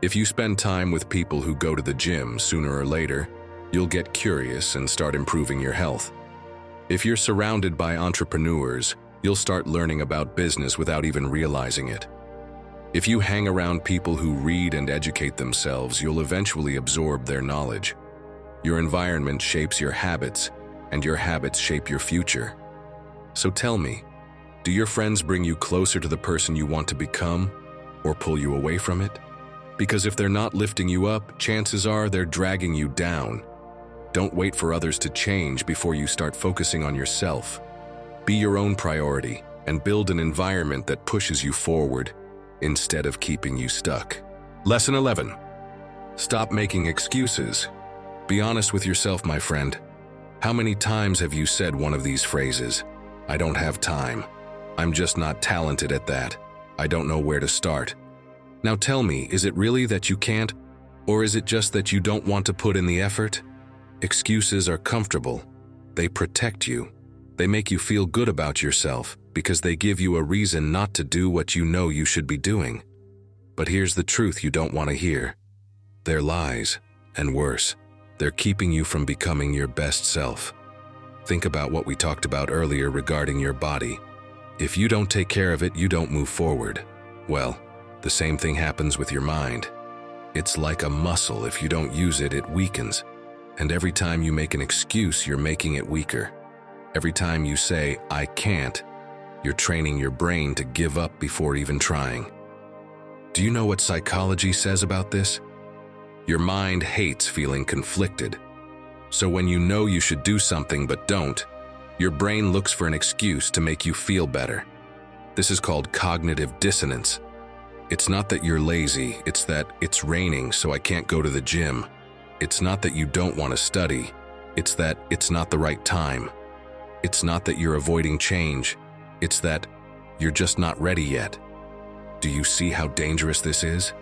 If you spend time with people who go to the gym, sooner or later, you'll get curious and start improving your health. If you're surrounded by entrepreneurs, you'll start learning about business without even realizing it. If you hang around people who read and educate themselves, you'll eventually absorb their knowledge. Your environment shapes your habits, and your habits shape your future. So tell me, do your friends bring you closer to the person you want to become, or pull you away from it? Because if they're not lifting you up, chances are they're dragging you down. Don't wait for others to change before you start focusing on yourself. Be your own priority and build an environment that pushes you forward instead of keeping you stuck. Lesson 11. Stop making excuses. Be honest with yourself, my friend. How many times have you said one of these phrases? "I don't have time. I'm just not talented at that. I don't know where to start." Now tell me, is it really that you can't, or is it just that you don't want to put in the effort? Excuses are comfortable. They protect you. They make you feel good about yourself because they give you a reason not to do what you know you should be doing. But here's the truth you don't want to hear. They're lies, and worse, they're keeping you from becoming your best self. Think about what we talked about earlier regarding your body. If you don't take care of it, you don't move forward. Well, the same thing happens with your mind. It's like a muscle. If you don't use it, it weakens. And every time you make an excuse, you're making it weaker. Every time you say, "I can't," you're training your brain to give up before even trying. Do you know what psychology says about this? Your mind hates feeling conflicted. So when you know you should do something but don't, your brain looks for an excuse to make you feel better. This is called cognitive dissonance. It's not that you're lazy, it's that it's raining so I can't go to the gym. It's not that you don't want to study, it's that it's not the right time. It's not that you're avoiding change, it's that you're just not ready yet. Do you see how dangerous this is?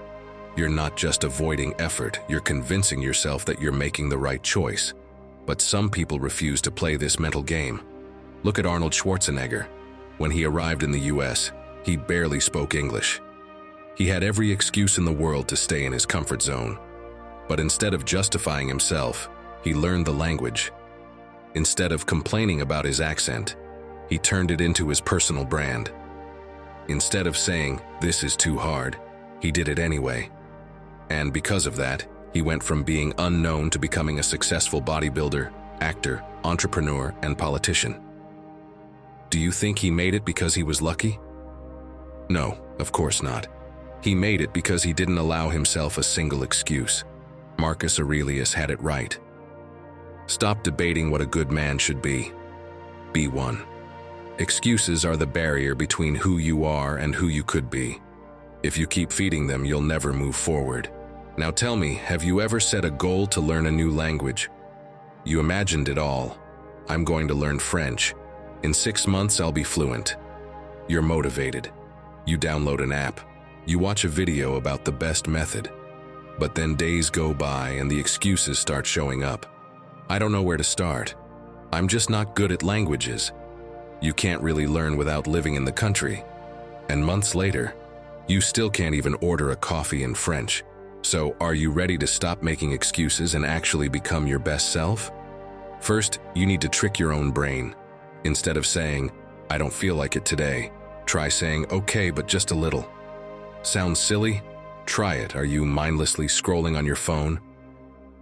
You're not just avoiding effort, you're convincing yourself that you're making the right choice. But some people refuse to play this mental game. Look at Arnold Schwarzenegger. When he arrived in the US, he barely spoke English. He had every excuse in the world to stay in his comfort zone. But instead of justifying himself, he learned the language. Instead of complaining about his accent, he turned it into his personal brand. Instead of saying, "This is too hard," he did it anyway. And because of that, he went from being unknown to becoming a successful bodybuilder, actor, entrepreneur, and politician. Do you think he made it because he was lucky? No, of course not. He made it because he didn't allow himself a single excuse. Marcus Aurelius had it right. Stop debating what a good man should be. Be one. Excuses are the barrier between who you are and who you could be. If you keep feeding them, you'll never move forward. Now tell me, have you ever set a goal to learn a new language? You imagined it all. I'm going to learn French. In 6 months, I'll be fluent. You're motivated. You download an app. You watch a video about the best method. But then days go by and the excuses start showing up. I don't know where to start. I'm just not good at languages. You can't really learn without living in the country. And months later, you still can't even order a coffee in French. So, are you ready to stop making excuses and actually become your best self? First, you need to trick your own brain. Instead of saying, I don't feel like it today, try saying, okay, but just a little. Sounds silly? Try it. Are you mindlessly scrolling on your phone?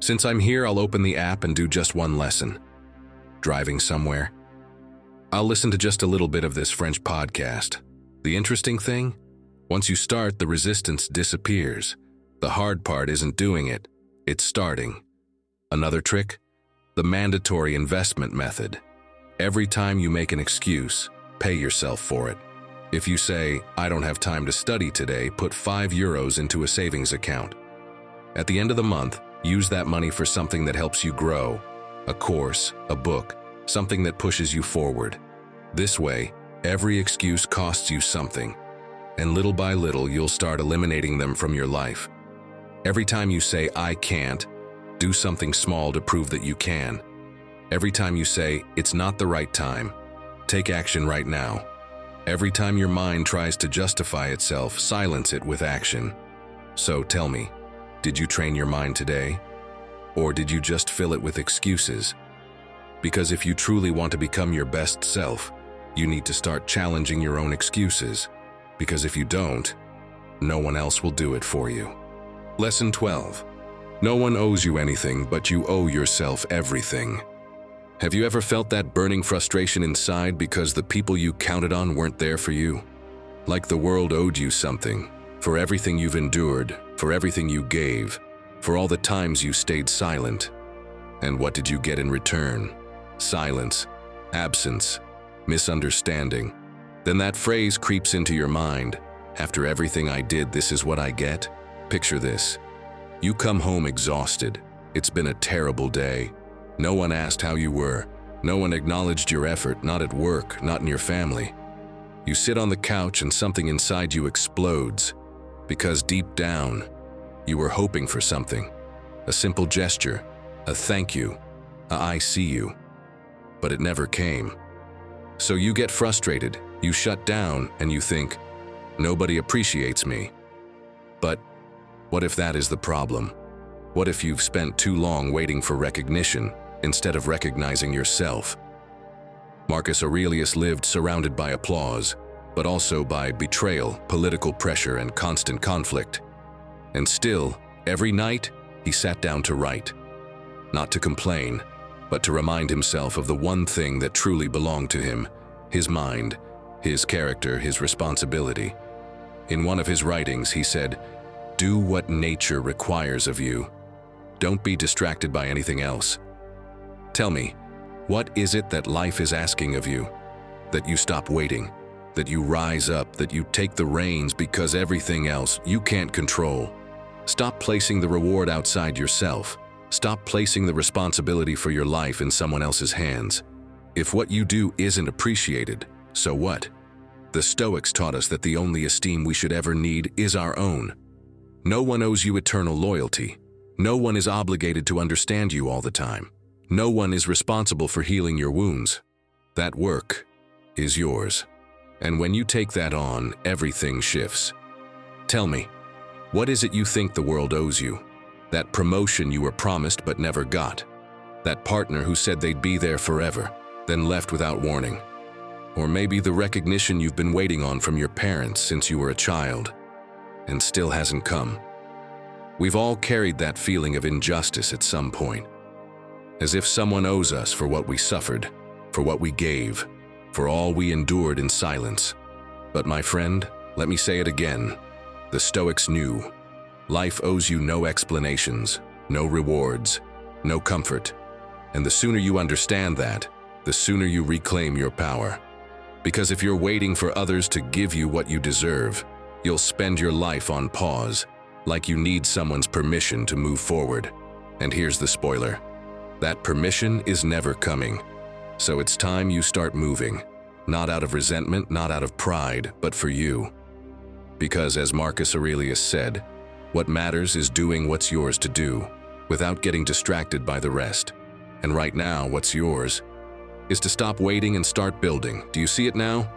Since I'm here, I'll open the app and do just one lesson. Driving somewhere? I'll listen to just a little bit of this French podcast. The interesting thing? Once you start, the resistance disappears. The hard part isn't doing it, it's starting. Another trick? The mandatory investment method. Every time you make an excuse, pay yourself for it. If you say, I don't have time to study today, put €5 into a savings account. At the end of the month, use that money for something that helps you grow. A course, a book, something that pushes you forward. This way, every excuse costs you something, and little by little you'll start eliminating them from your life. Every time you say, I can't, do something small to prove that you can. Every time you say, it's not the right time, take action right now. Every time your mind tries to justify itself, silence it with action. So tell me, did you train your mind today? Or did you just fill it with excuses? Because if you truly want to become your best self, you need to start challenging your own excuses. Because if you don't, no one else will do it for you. Lesson 12. No one owes you anything, but you owe yourself everything. Have you ever felt that burning frustration inside because the people you counted on weren't there for you? Like the world owed you something, for everything you've endured, for everything you gave, for all the times you stayed silent. And what did you get in return? Silence, absence, misunderstanding. Then that phrase creeps into your mind. After everything I did, this is what I get? Picture this. You come home exhausted. It's been a terrible day. No one asked how you were. No one acknowledged your effort, not at work, not in your family. You sit on the couch and something inside you explodes. Because deep down, you were hoping for something. A simple gesture, a thank you, a I see you. But it never came. So you get frustrated, you shut down, and you think, nobody appreciates me. But what if that is the problem? What if you've spent too long waiting for recognition instead of recognizing yourself? Marcus Aurelius lived surrounded by applause, but also by betrayal, political pressure, and constant conflict. And still, every night, he sat down to write. Not to complain, but to remind himself of the one thing that truly belonged to him, his mind, his character, his responsibility. In one of his writings, he said, do what nature requires of you. Don't be distracted by anything else. Tell me, what is it that life is asking of you? That you stop waiting, that you rise up, that you take the reins because everything else you can't control. Stop placing the reward outside yourself. Stop placing the responsibility for your life in someone else's hands. If what you do isn't appreciated, so what? The Stoics taught us that the only esteem we should ever need is our own. No one owes you eternal loyalty. No one is obligated to understand you all the time. No one is responsible for healing your wounds. That work is yours. And when you take that on, everything shifts. Tell me, what is it you think the world owes you? That promotion you were promised but never got? That partner who said they'd be there forever, then left without warning? Or maybe the recognition you've been waiting on from your parents since you were a child, and still hasn't come. We've all carried that feeling of injustice at some point. as if someone owes us for what we suffered, for what we gave, for all we endured in silence. But my friend, let me say it again. The Stoics knew. Life owes you no explanations, no rewards, no comfort. And the sooner you understand that, the sooner you reclaim your power. Because if you're waiting for others to give you what you deserve, you'll spend your life on pause, like you need someone's permission to move forward. And here's the spoiler. That permission is never coming. So it's time you start moving. Not out of resentment, not out of pride, but for you. Because as Marcus Aurelius said, what matters is doing what's yours to do, without getting distracted by the rest. And right now, what's yours is to stop waiting and start building. Do you see it now?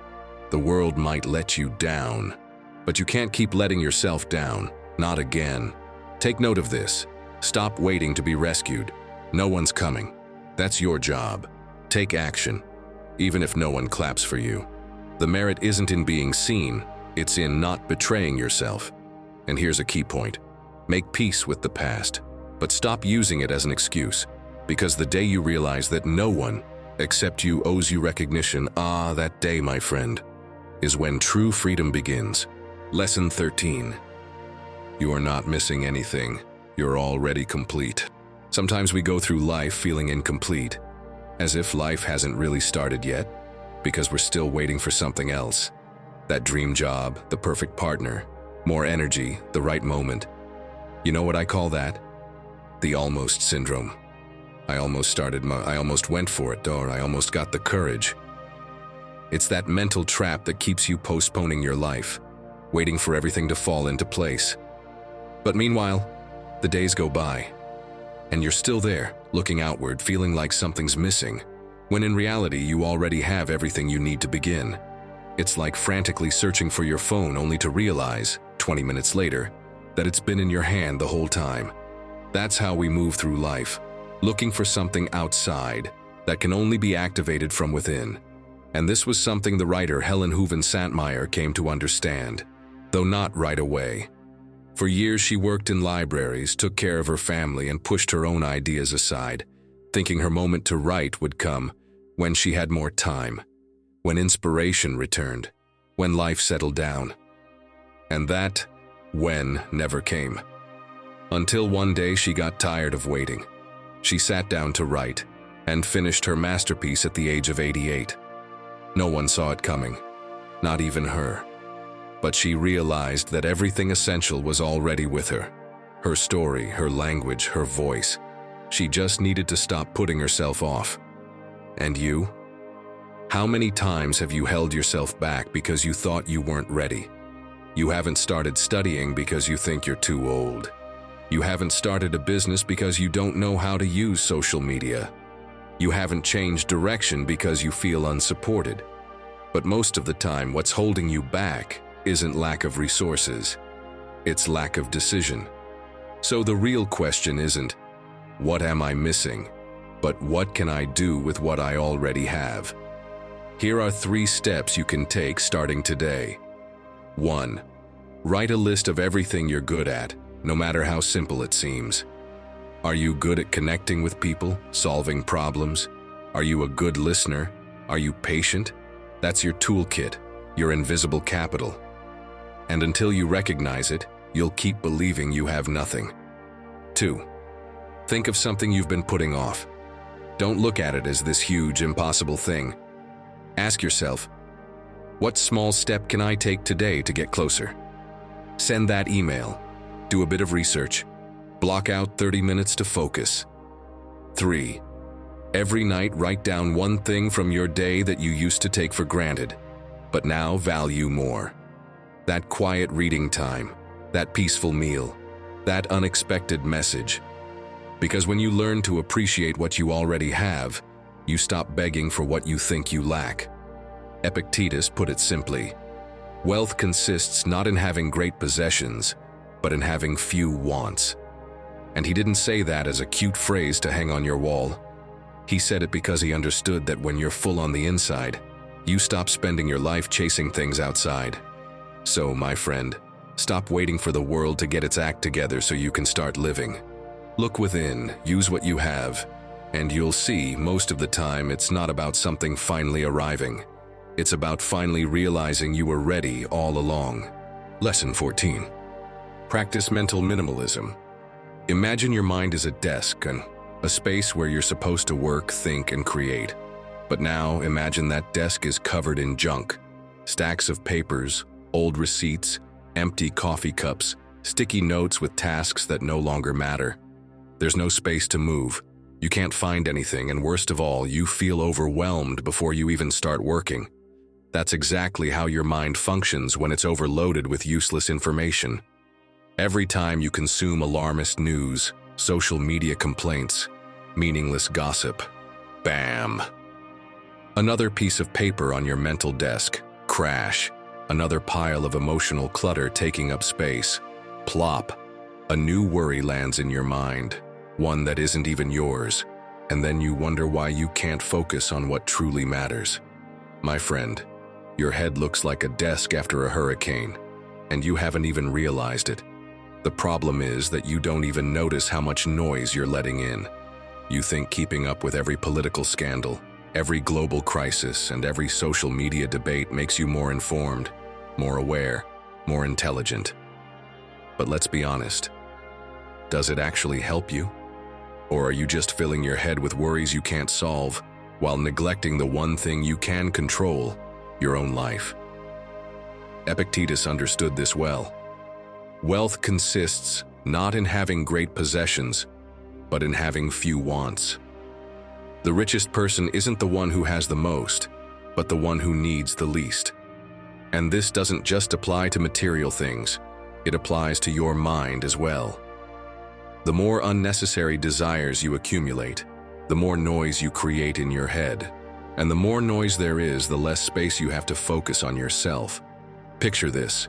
The world might let you down, but you can't keep letting yourself down. Not again. Take note of this. Stop waiting to be rescued. No one's coming. That's your job. Take action, even if no one claps for you. The merit isn't in being seen, it's in not betraying yourself. And here's a key point. Make peace with the past, but stop using it as an excuse, because the day you realize that no one except you owes you recognition, that day, my friend, is when true freedom begins. Lesson 13. You are not missing anything. You're already complete. Sometimes we go through life feeling incomplete, as if life hasn't really started yet, because we're still waiting for something else. That dream job, the perfect partner, more energy, the right moment. You know what I call that? The almost syndrome. I almost went for it, or I almost got the courage. It's that mental trap that keeps you postponing your life, waiting for everything to fall into place. But meanwhile, the days go by, and you're still there, looking outward, feeling like something's missing, when in reality you already have everything you need to begin. It's like frantically searching for your phone only to realize, 20 minutes later, that it's been in your hand the whole time. That's how we move through life, looking for something outside that can only be activated from within. And this was something the writer Helen Hooven Santmeyer came to understand, though not right away. For years she worked in libraries, took care of her family, and pushed her own ideas aside, thinking her moment to write would come when she had more time, when inspiration returned, when life settled down. And that when never came. Until one day she got tired of waiting. She sat down to write and finished her masterpiece at the age of 88. No one saw it coming, not even her. But she realized that everything essential was already with her. Her story, her language, her voice. She just needed to stop putting herself off. And you? How many times have you held yourself back because you thought you weren't ready? You haven't started studying because you think you're too old. You haven't started a business because you don't know how to use social media. You haven't changed direction because you feel unsupported. But most of the time, what's holding you back isn't lack of resources. It's lack of decision. So the real question isn't, what am I missing? But what can I do with what I already have? Here are 3 steps you can take starting today. 1. Write a list of everything you're good at, no matter how simple it seems. Are you good at connecting with people, solving problems? Are you a good listener? Are you patient? That's your toolkit, your invisible capital. And until you recognize it, you'll keep believing you have nothing. 2. Think of something you've been putting off. Don't look at it as this huge, impossible thing. Ask yourself, what small step can I take today to get closer? Send that email. Do a bit of research. Block out 30 minutes to focus. 3. Every night write down one thing from your day that you used to take for granted, but now value more. That quiet reading time, that peaceful meal, that unexpected message. Because when you learn to appreciate what you already have, you stop begging for what you think you lack. Epictetus put it simply, wealth consists not in having great possessions, but in having few wants. And he didn't say that as a cute phrase to hang on your wall. He said it because he understood that when you're full on the inside, you stop spending your life chasing things outside. So, my friend, stop waiting for the world to get its act together so you can start living. Look within, use what you have, And you'll see, most of the time, it's not about something finally arriving. It's about finally realizing you were ready all along. Lesson 14. Practice mental minimalism. Imagine your mind as a desk and a space where you're supposed to work, think, and create. But now imagine that desk is covered in junk. Stacks of papers, old receipts, empty coffee cups, sticky notes with tasks that no longer matter. There's no space to move. You can't find anything, and worst of all, you feel overwhelmed before you even start working. That's exactly how your mind functions when it's overloaded with useless information. Every time you consume alarmist news, social media complaints, meaningless gossip, bam! Another piece of paper on your mental desk, crash. Another pile of emotional clutter taking up space, plop. A new worry lands in your mind, one that isn't even yours, and then you wonder why you can't focus on what truly matters. My friend, your head looks like a desk after a hurricane, and you haven't even realized it. The problem is that you don't even notice how much noise you're letting in. You think keeping up with every political scandal, every global crisis, and every social media debate makes you more informed, more aware, more intelligent. But let's be honest, does it actually help you? Or are you just filling your head with worries you can't solve, while neglecting the one thing you can control, your own life? Epictetus understood this well. Wealth consists not in having great possessions, but in having few wants. The richest person isn't the one who has the most, but the one who needs the least. And this doesn't just apply to material things, it applies to your mind as well. The more unnecessary desires you accumulate, the more noise you create in your head. And the more noise there is, the less space you have to focus on yourself. Picture this.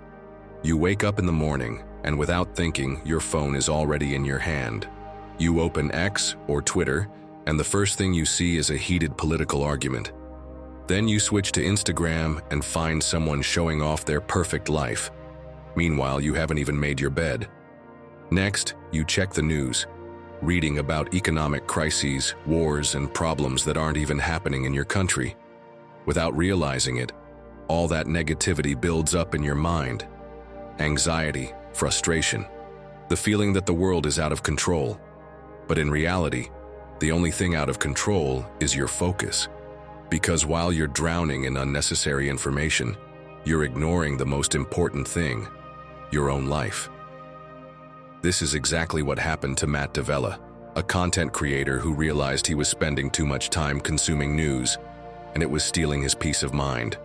You wake up in the morning, and without thinking, your phone is already in your hand. You open X or Twitter, and the first thing you see is a heated political argument. Then you switch to Instagram and find someone showing off their perfect life. Meanwhile, you haven't even made your bed. Next, you check the news, reading about economic crises, wars, and problems that aren't even happening in your country. Without realizing it, all that negativity builds up in your mind. Anxiety, frustration, the feeling that the world is out of control. But in reality, the only thing out of control is your focus. Because while you're drowning in unnecessary information, you're ignoring the most important thing, your own life. This is exactly what happened to Matt D'Avella, a content creator who realized he was spending too much time consuming news, and it was stealing his peace of mind.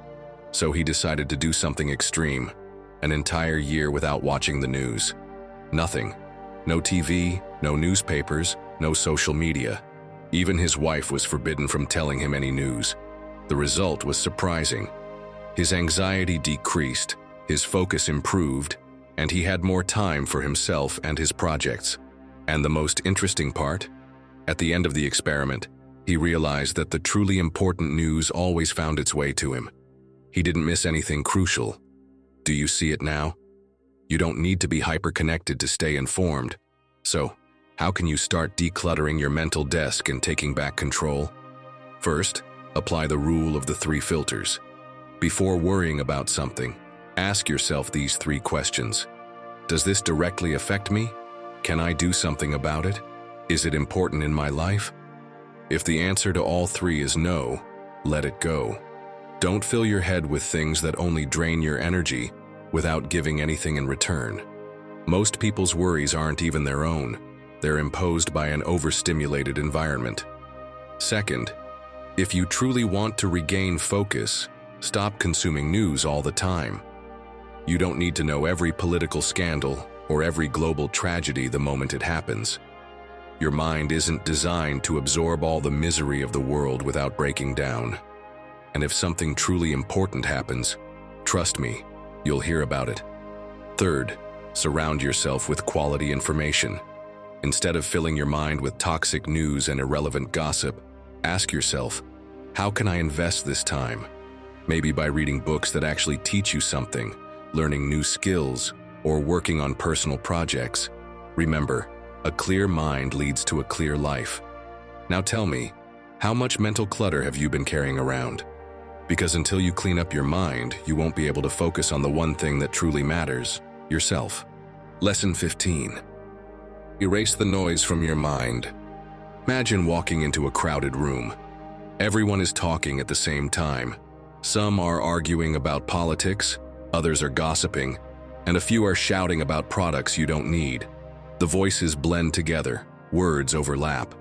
So he decided to do something extreme, an entire year without watching the news. Nothing. No TV, no newspapers, no social media. Even his wife was forbidden from telling him any news. The result was surprising. His anxiety decreased, his focus improved, and he had more time for himself and his projects. And the most interesting part? At the end of the experiment, he realized that the truly important news always found its way to him. He didn't miss anything crucial. Do you see it now? You don't need to be hyper-connected to stay informed. So, how can you start decluttering your mental desk and taking back control? First, apply the rule of the 3 filters. Before worrying about something, ask yourself these 3 questions. Does this directly affect me? Can I do something about it? Is it important in my life? If the answer to all 3 is no, let it go. Don't fill your head with things that only drain your energy without giving anything in return. Most people's worries aren't even their own. They're imposed by an overstimulated environment. Second, if you truly want to regain focus, stop consuming news all the time. You don't need to know every political scandal or every global tragedy the moment it happens. Your mind isn't designed to absorb all the misery of the world without breaking down. And if something truly important happens, trust me, you'll hear about it. Third, surround yourself with quality information. Instead of filling your mind with toxic news and irrelevant gossip, ask yourself, how can I invest this time? Maybe by reading books that actually teach you something, learning new skills, or working on personal projects. Remember, a clear mind leads to a clear life. Now tell me, how much mental clutter have you been carrying around? Because until you clean up your mind, you won't be able to focus on the one thing that truly matters, yourself. Lesson 15. Erase the noise from your mind. Imagine walking into a crowded room. Everyone is talking at the same time. Some are arguing about politics, others are gossiping, and a few are shouting about products you don't need. The voices blend together, words overlap.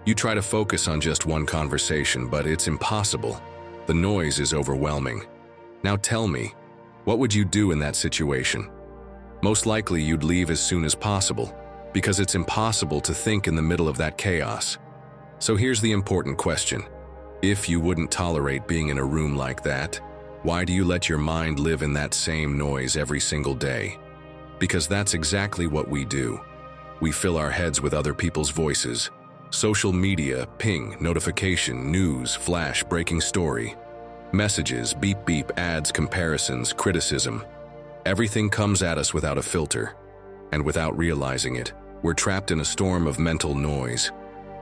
You try to focus on just one conversation, but it's impossible. The noise is overwhelming. Now tell me, what would you do in that situation? Most likely you'd leave as soon as possible, because it's impossible to think in the middle of that chaos. So here's the important question. If you wouldn't tolerate being in a room like that, why do you let your mind live in that same noise every single day? Because that's exactly what we do. We fill our heads with other people's voices. Social media, ping, notification, news, flash, breaking story. Messages, beep beep, ads, comparisons, criticism. Everything comes at us without a filter. And without realizing it, we're trapped in a storm of mental noise.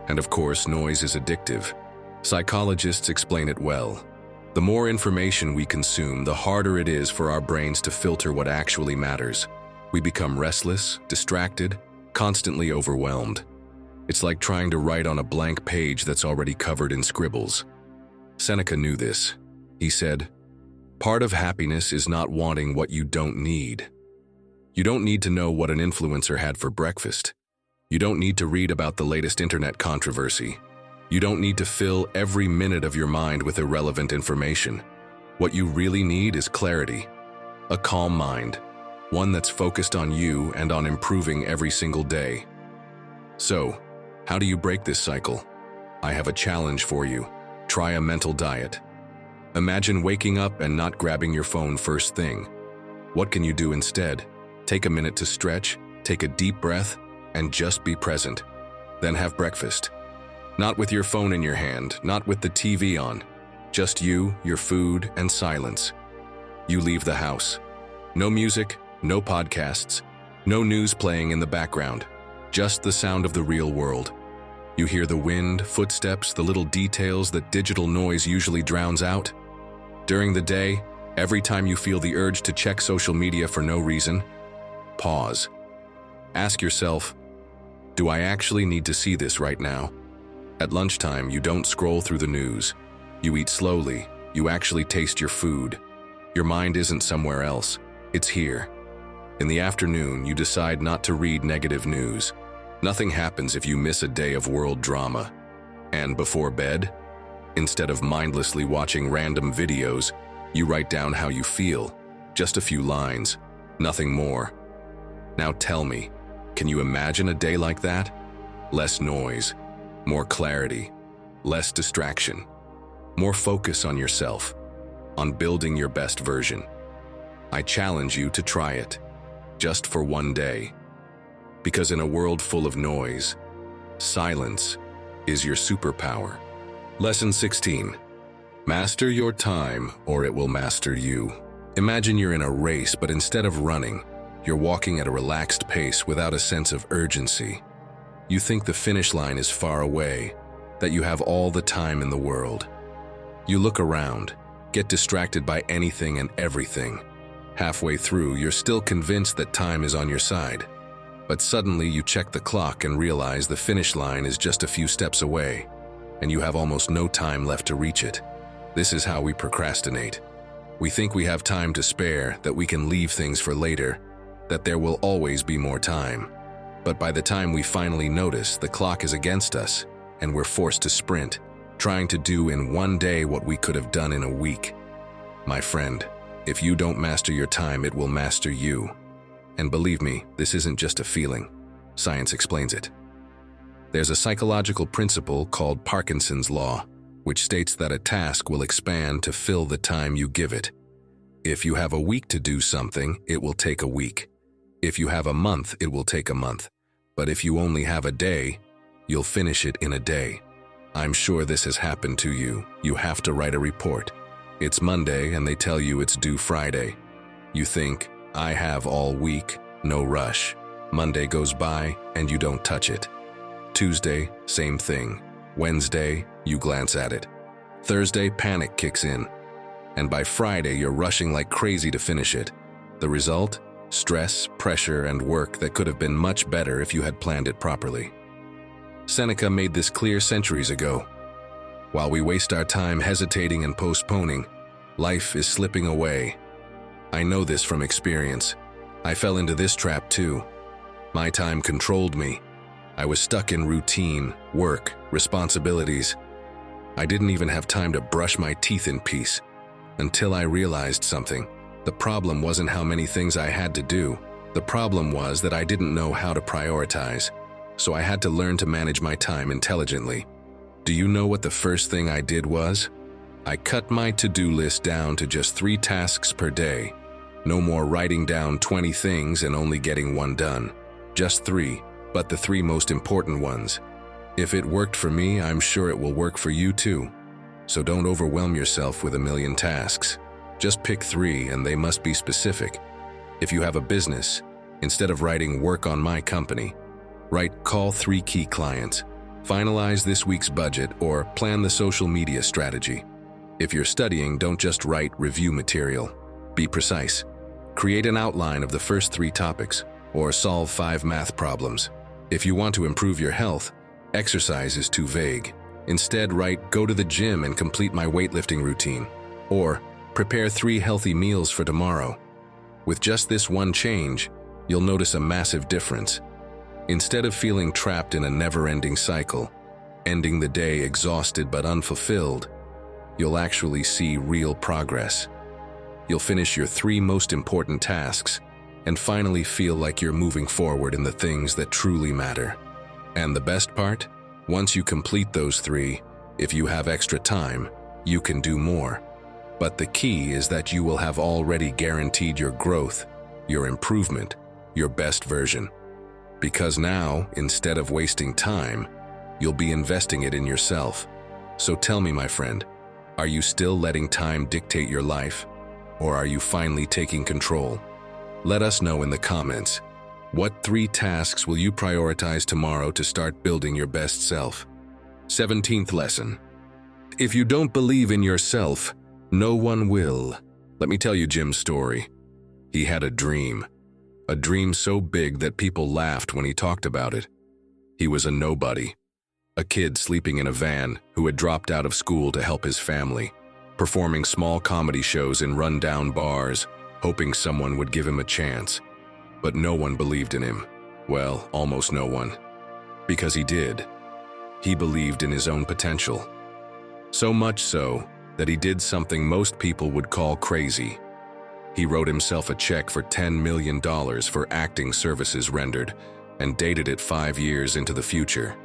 And of course, noise is addictive. Psychologists explain it well. The more information we consume, the harder it is for our brains to filter what actually matters. We become restless, distracted, constantly overwhelmed. It's like trying to write on a blank page that's already covered in scribbles. Seneca knew this. He said, "Part of happiness is not wanting what you don't need." You don't need to know what an influencer had for breakfast. You don't need to read about the latest internet controversy. You don't need to fill every minute of your mind with irrelevant information. What you really need is clarity. A calm mind, one that's focused on you and on improving every single day. So, how do you break this cycle? I have a challenge for you. Try a mental diet. Imagine waking up and not grabbing your phone first thing. What can you do instead? Take a minute to stretch, take a deep breath, and just be present. Then have breakfast. Not with your phone in your hand, not with the TV on. Just you, your food, and silence. You leave the house. No music, no podcasts, no news playing in the background. Just the sound of the real world. You hear the wind, footsteps, the little details that digital noise usually drowns out. During the day, every time you feel the urge to check social media for no reason, pause. Ask yourself, do I actually need to see this right now? At lunchtime, you don't scroll through the news. You eat slowly. You actually taste your food. Your mind isn't somewhere else. It's here. In the afternoon, you decide not to read negative news. Nothing happens if you miss a day of world drama. And before bed, instead of mindlessly watching random videos, you write down how you feel. Just a few lines, nothing more. Now tell me, can you imagine a day like that? Less noise, more clarity, less distraction, more focus on yourself, on building your best version. I challenge you to try it, just for one day. Because in a world full of noise, silence is your superpower. Lesson 16. Master your time, or it will master you. Imagine you're in a race, but instead of running, you're walking at a relaxed pace without a sense of urgency. You think the finish line is far away, that you have all the time in the world. You look around, get distracted by anything and everything. Halfway through, you're still convinced that time is on your side. But suddenly you check the clock and realize the finish line is just a few steps away, and you have almost no time left to reach it. This is how we procrastinate. We think we have time to spare, that we can leave things for later, that there will always be more time. But by the time we finally notice, the clock is against us, and we're forced to sprint, trying to do in one day what we could have done in a week. My friend, if you don't master your time, it will master you. And believe me, this isn't just a feeling. Science explains it. There's a psychological principle called Parkinson's law, which states that a task will expand to fill the time you give it. If you have a week to do something, it will take a week. If you have a month, it will take a month. But if you only have a day, you'll finish it in a day. I'm sure this has happened to you. You have to write a report. It's Monday and they tell you it's due Friday. You think, I have all week, no rush. Monday goes by and you don't touch it. Tuesday, same thing. Wednesday, you glance at it. Thursday, panic kicks in. And by Friday, you're rushing like crazy to finish it. The result? Stress, pressure, and work that could have been much better if you had planned it properly. Seneca made this clear centuries ago. While we waste our time hesitating and postponing, life is slipping away. I know this from experience. I fell into this trap too. My time controlled me. I was stuck in routine, work, responsibilities. I didn't even have time to brush my teeth in peace. Until I realized something. The problem wasn't how many things I had to do. The problem was that I didn't know how to prioritize. So I had to learn to manage my time intelligently. Do you know what the first thing I did was? I cut my to-do list down to just 3 tasks per day. No more writing down 20 things and only getting 1 done. Just 3, but the 3 most important ones. If it worked for me, I'm sure it will work for you too. So don't overwhelm yourself with a million tasks. Just pick 3 and they must be specific. If you have a business, instead of writing "work on my company," write "call 3 key clients," finalize this week's budget, or plan the social media strategy. If you're studying, don't just write review material. Be precise. Create an outline of the first 3 topics, or solve 5 math problems. If you want to improve your health, exercise is too vague. Instead, write "go to the gym and complete my weightlifting routine," or "prepare 3 healthy meals for tomorrow." With just this one change, you'll notice a massive difference. Instead of feeling trapped in a never-ending cycle, ending the day exhausted but unfulfilled, you'll actually see real progress. You'll finish your 3 most important tasks and finally feel like you're moving forward in the things that truly matter. And the best part? Once you complete those 3, if you have extra time, you can do more. But the key is that you will have already guaranteed your growth, your improvement, your best version. Because now, instead of wasting time, you'll be investing it in yourself. So tell me, my friend, are you still letting time dictate your life? Or are you finally taking control? Let us know in the comments. What 3 tasks will you prioritize tomorrow to start building your best self? 17th lesson. If you don't believe in yourself, no one will. Let me tell you Jim's story. He had a dream so big that people laughed when he talked about it. He was a nobody, a kid sleeping in a van who had dropped out of school to help his family, performing small comedy shows in run-down bars, hoping someone would give him a chance. But no one believed in him. Well, almost no one. Because he did. He believed in his own potential. So much so that he did something most people would call crazy. He wrote himself a check for $10 million for acting services rendered and dated it 5 years into the future.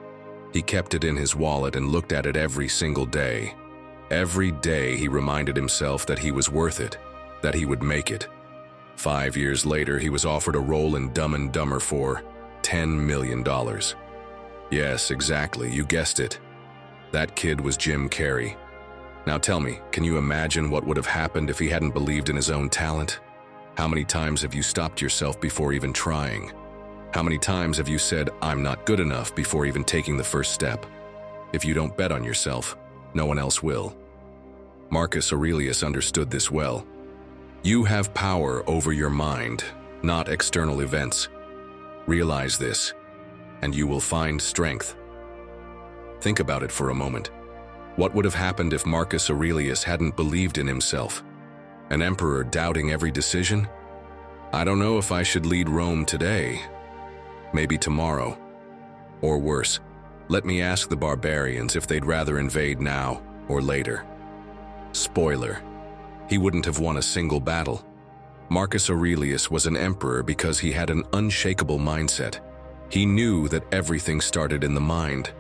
He kept it in his wallet and looked at it every single day. Every day he reminded himself that he was worth it, that he would make it. 5 years later, he was offered a role in Dumb and Dumber for $10 million. Yes, exactly, you guessed it. That kid was Jim Carrey. Now tell me, can you imagine what would have happened if he hadn't believed in his own talent? How many times have you stopped yourself before even trying? How many times have you said, "I'm not good enough," before even taking the first step? If you don't bet on yourself, no one else will. Marcus Aurelius understood this well. You have power over your mind, not external events. Realize this, and you will find strength. Think about it for a moment. What would have happened if Marcus Aurelius hadn't believed in himself? An emperor doubting every decision? I don't know if I should lead Rome today. Maybe tomorrow. Or worse, let me ask the barbarians if they'd rather invade now or later. Spoiler, he wouldn't have won a single battle. Marcus Aurelius was an emperor because he had an unshakable mindset. He knew that everything started in the mind.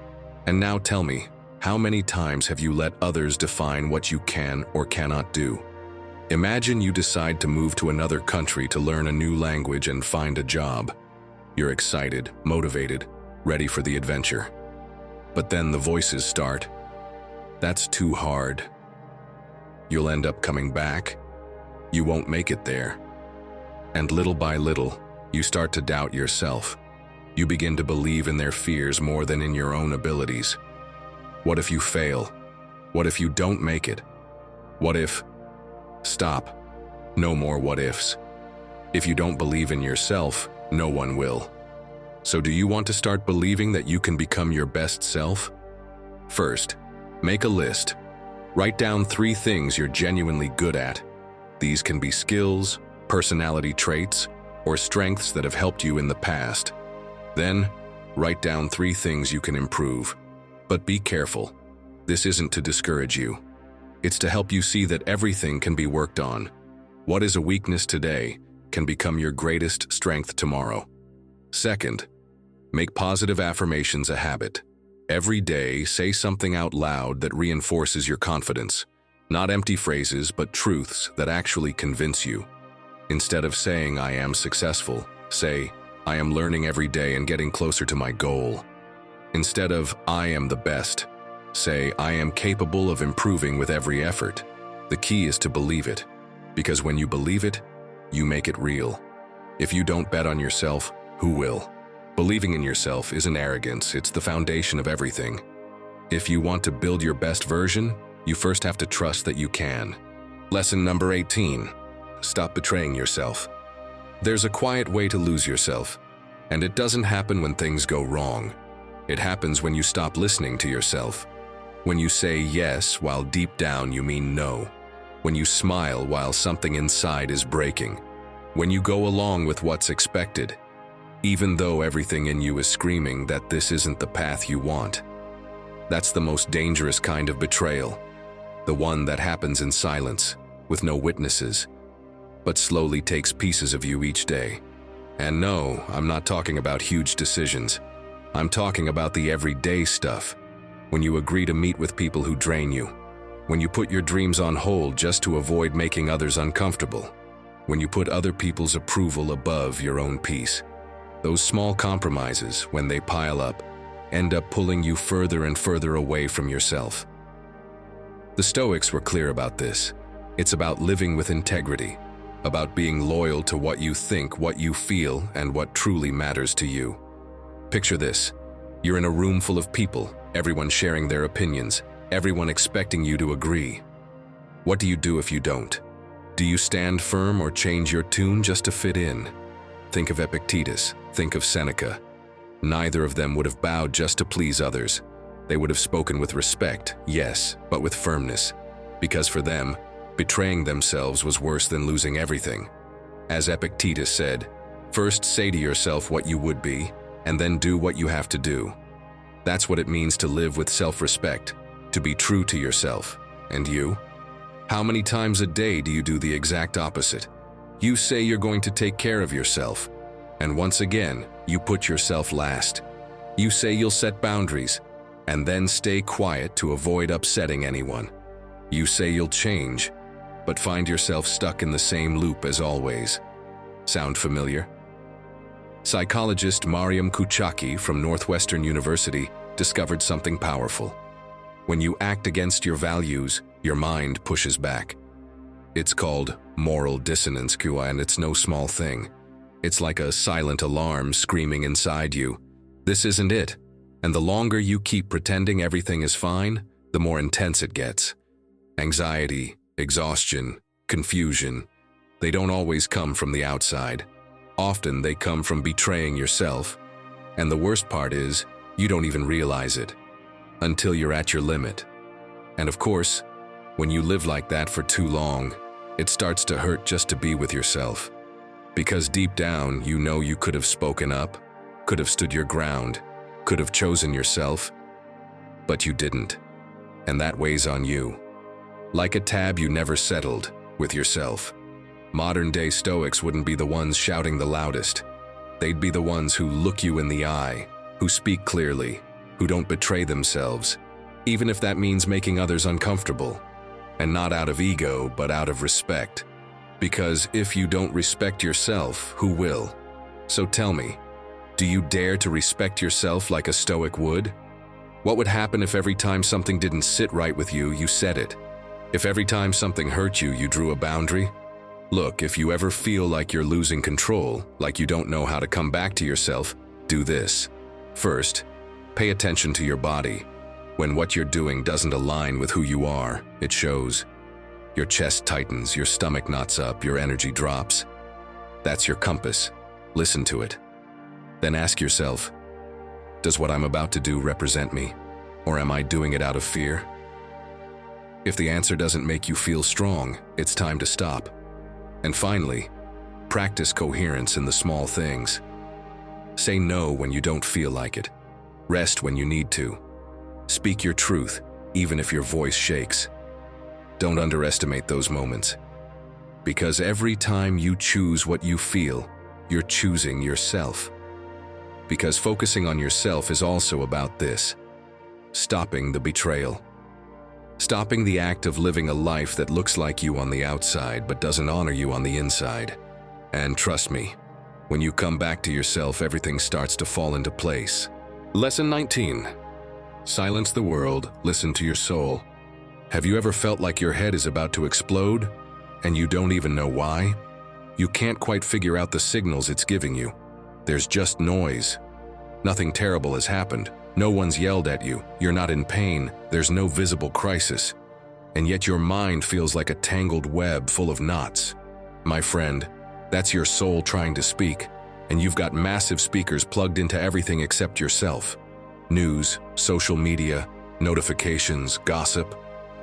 And now tell me, how many times have you let others define what you can or cannot do? Imagine you decide to move to another country to learn a new language and find a job. You're excited, motivated, ready for the adventure. But then the voices start. That's too hard. You'll end up coming back. You won't make it there. And little by little, you start to doubt yourself. You begin to believe in their fears more than in your own abilities. What if you fail? What if you don't make it? What if? Stop. No more what ifs. If you don't believe in yourself, no one will. So do you want to start believing that you can become your best self? First, make a list. Write down 3 things you're genuinely good at. These can be skills, personality traits, or strengths that have helped you in the past. Then, write down 3 things you can improve. But be careful. This isn't to discourage you. It's to help you see that everything can be worked on. What is a weakness today can become your greatest strength tomorrow. Second, make positive affirmations a habit. Every day, say something out loud that reinforces your confidence. Not empty phrases, but truths that actually convince you. Instead of saying, "I am successful," say, "I am learning every day and getting closer to my goal." Instead of, "I am the best," say, "I am capable of improving with every effort." The key is to believe it, because when you believe it, you make it real. If you don't bet on yourself, who will? Believing in yourself isn't arrogance, it's the foundation of everything. If you want to build your best version, you first have to trust that you can. Lesson number 18. Stop betraying yourself. There's a quiet way to lose yourself, and it doesn't happen when things go wrong. It happens when you stop listening to yourself. When you say yes while deep down you mean no. When you smile while something inside is breaking. When you go along with what's expected, even though everything in you is screaming that this isn't the path you want. That's the most dangerous kind of betrayal. The one that happens in silence, with no witnesses, but slowly takes pieces of you each day. And no, I'm not talking about huge decisions. I'm talking about the everyday stuff. When you agree to meet with people who drain you. When you put your dreams on hold just to avoid making others uncomfortable. When you put other people's approval above your own peace. Those small compromises, when they pile up, end up pulling you further and further away from yourself. The Stoics were clear about this. It's about living with integrity, about being loyal to what you think, what you feel, and what truly matters to you. Picture this. You're in a room full of people, everyone sharing their opinions, everyone expecting you to agree. What do you do if you don't? Do you stand firm or change your tune just to fit in? Think of Epictetus, think of Seneca. Neither of them would have bowed just to please others. They would have spoken with respect, yes, but with firmness. Because for them, betraying themselves was worse than losing everything. As Epictetus said, first say to yourself what you would be, and then do what you have to do. That's what it means to live with self-respect, to be true to yourself. And you? How many times a day do you do the exact opposite? You say you're going to take care of yourself, and once again, you put yourself last. You say you'll set boundaries, and then stay quiet to avoid upsetting anyone. You say you'll change, but find yourself stuck in the same loop as always. Sound familiar? Psychologist Mariam Kuchaki from Northwestern University discovered something powerful. When you act against your values, your mind pushes back. It's called moral dissonance, and it's no small thing. It's like a silent alarm screaming inside you. This isn't it. And the longer you keep pretending everything is fine, the more intense it gets. Anxiety, exhaustion, confusion, they don't always come from the outside. Often they come from betraying yourself. And the worst part is, you don't even realize it until you're at your limit. And of course, when you live like that for too long, it starts to hurt just to be with yourself. Because deep down, you know you could have spoken up, could have stood your ground, could have chosen yourself, but you didn't. And that weighs on you. Like a tab you never settled with yourself. Modern-day Stoics wouldn't be the ones shouting the loudest. They'd be the ones who look you in the eye, who speak clearly, who don't betray themselves, even if that means making others uncomfortable. And not out of ego, but out of respect. Because if you don't respect yourself, who will? So tell me, do you dare to respect yourself like a Stoic would? What would happen if every time something didn't sit right with you, you said it? If every time something hurt you, you drew a boundary? Look, if you ever feel like you're losing control, like you don't know how to come back to yourself, do this. First, pay attention to your body. When what you're doing doesn't align with who you are, it shows. Your chest tightens, your stomach knots up, your energy drops. That's your compass. Listen to it. Then ask yourself, does what I'm about to do represent me, or am I doing it out of fear? If the answer doesn't make you feel strong, it's time to stop. And finally, practice coherence in the small things. Say no when you don't feel like it. Rest when you need to. Speak your truth, even if your voice shakes. Don't underestimate those moments. Because every time you choose what you feel, you're choosing yourself. Because focusing on yourself is also about this: stopping the betrayal. Stopping the act of living a life that looks like you on the outside but doesn't honor you on the inside. And trust me, when you come back to yourself, everything starts to fall into place. Lesson 19. Silence the world, listen to your soul. Have you ever felt like your head is about to explode, and you don't even know why? You can't quite figure out the signals it's giving you. There's just noise. Nothing terrible has happened. No one's yelled at you. You're not in pain. There's no visible crisis. And yet your mind feels like a tangled web full of knots. My friend, that's your soul trying to speak, and you've got massive speakers plugged into everything except yourself. News, social media, notifications, gossip.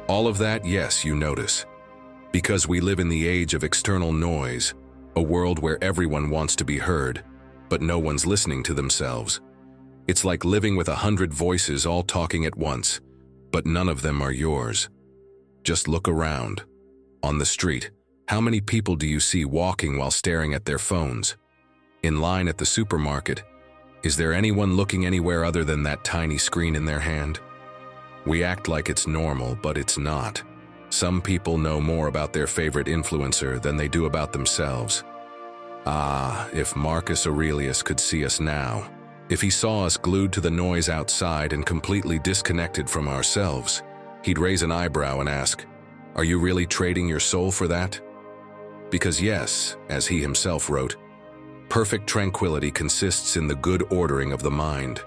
All of that, yes, you notice. Because we live in the age of external noise, a world where everyone wants to be heard, but no one's listening to themselves. It's like living with 100 voices all talking at once, but none of them are yours. Just look around. On the street, how many people do you see walking while staring at their phones? In line at the supermarket, is there anyone looking anywhere other than that tiny screen in their hand? We act like it's normal, but it's not. Some people know more about their favorite influencer than they do about themselves. Ah, if Marcus Aurelius could see us now, if he saw us glued to the noise outside and completely disconnected from ourselves, he'd raise an eyebrow and ask, "Are you really trading your soul for that?" Because yes, as he himself wrote, perfect tranquility consists in the good ordering of the mind.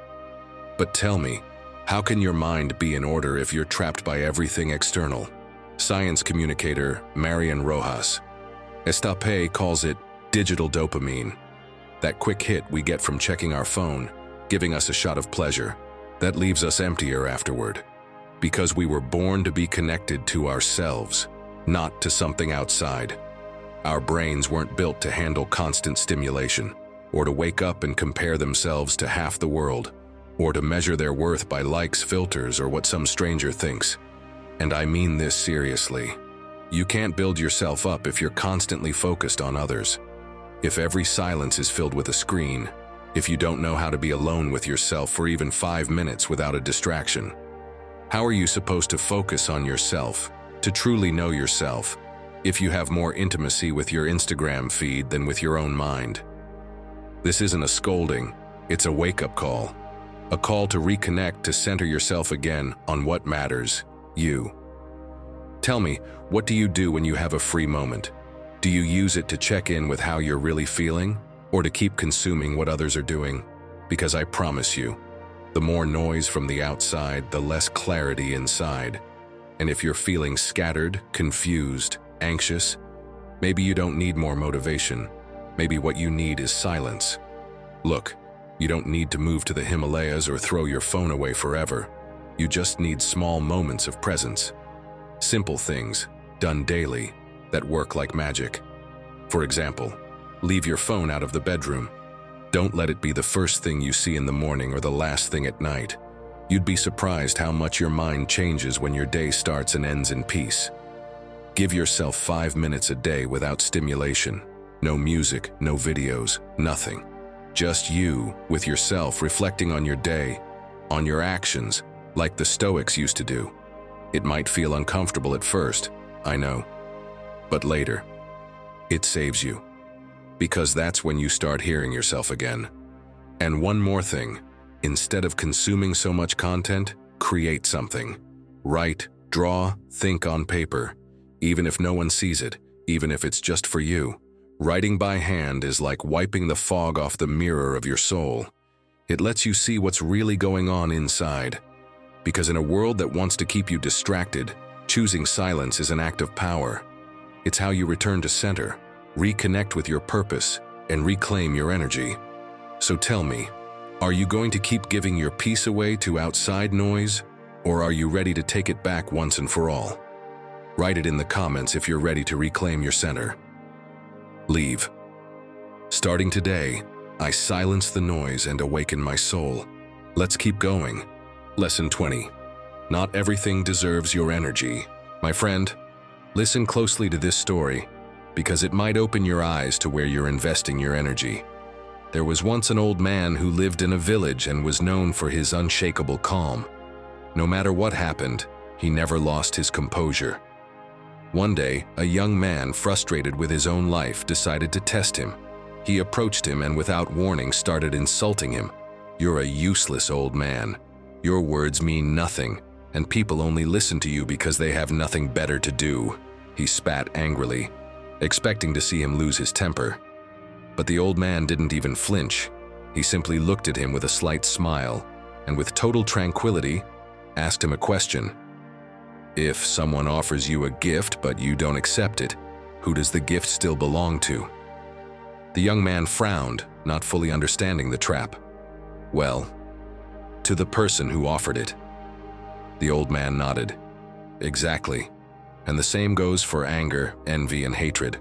But tell me, how can your mind be in order if you're trapped by everything external? Science communicator Marian Rojas Estapé calls it digital dopamine. That quick hit we get from checking our phone, giving us a shot of pleasure, that leaves us emptier afterward. Because we were born to be connected to ourselves, not to something outside. Our brains weren't built to handle constant stimulation, or to wake up and compare themselves to half the world, or to measure their worth by likes, filters, or what some stranger thinks. And I mean this seriously. You can't build yourself up if you're constantly focused on others. If every silence is filled with a screen, if you don't know how to be alone with yourself for even 5 minutes without a distraction, how are you supposed to focus on yourself, to truly know yourself, if you have more intimacy with your Instagram feed than with your own mind? This isn't a scolding, it's a wake-up call. A call to reconnect, to center yourself again on what matters, you. Tell me, what do you do when you have a free moment? Do you use it to check in with how you're really feeling, or to keep consuming what others are doing? Because I promise you, the more noise from the outside, the less clarity inside. And if you're feeling scattered, confused, anxious, maybe you don't need more motivation. Maybe what you need is silence. Look, you don't need to move to the Himalayas or throw your phone away forever. You just need small moments of presence. Simple things, done daily, that work like magic. For example, leave your phone out of the bedroom. Don't let it be the first thing you see in the morning or the last thing at night. You'd be surprised how much your mind changes when your day starts and ends in peace. Give yourself 5 minutes a day without stimulation. No music, no videos, nothing. Just you, with yourself, reflecting on your day, on your actions, like the Stoics used to do. It might feel uncomfortable at first, I know. But later, it saves you. Because that's when you start hearing yourself again. And one more thing, instead of consuming so much content, create something. Write, draw, think on paper. Even if no one sees it, even if it's just for you. Writing by hand is like wiping the fog off the mirror of your soul. It lets you see what's really going on inside. Because in a world that wants to keep you distracted, choosing silence is an act of power. It's how you return to center, reconnect with your purpose, and reclaim your energy. So tell me, are you going to keep giving your peace away to outside noise, or are you ready to take it back once and for all? Write it in the comments if you're ready to reclaim your center. Leave. Starting today, I silence the noise and awaken my soul. Let's keep going. Lesson 20. Not everything deserves your energy. My friend, listen closely to this story, because it might open your eyes to where you're investing your energy. There was once an old man who lived in a village and was known for his unshakable calm. No matter what happened, he never lost his composure. One day, a young man, frustrated with his own life, decided to test him. He approached him and without warning started insulting him. "You're a useless old man. Your words mean nothing, and people only listen to you because they have nothing better to do." He spat angrily, expecting to see him lose his temper. But the old man didn't even flinch. He simply looked at him with a slight smile, and with total tranquility, asked him a question. "If someone offers you a gift but you don't accept it, who does the gift still belong to?" The young man frowned, not fully understanding the trap. "Well, to the person who offered it." The old man nodded. "Exactly. And the same goes for anger, envy, and hatred.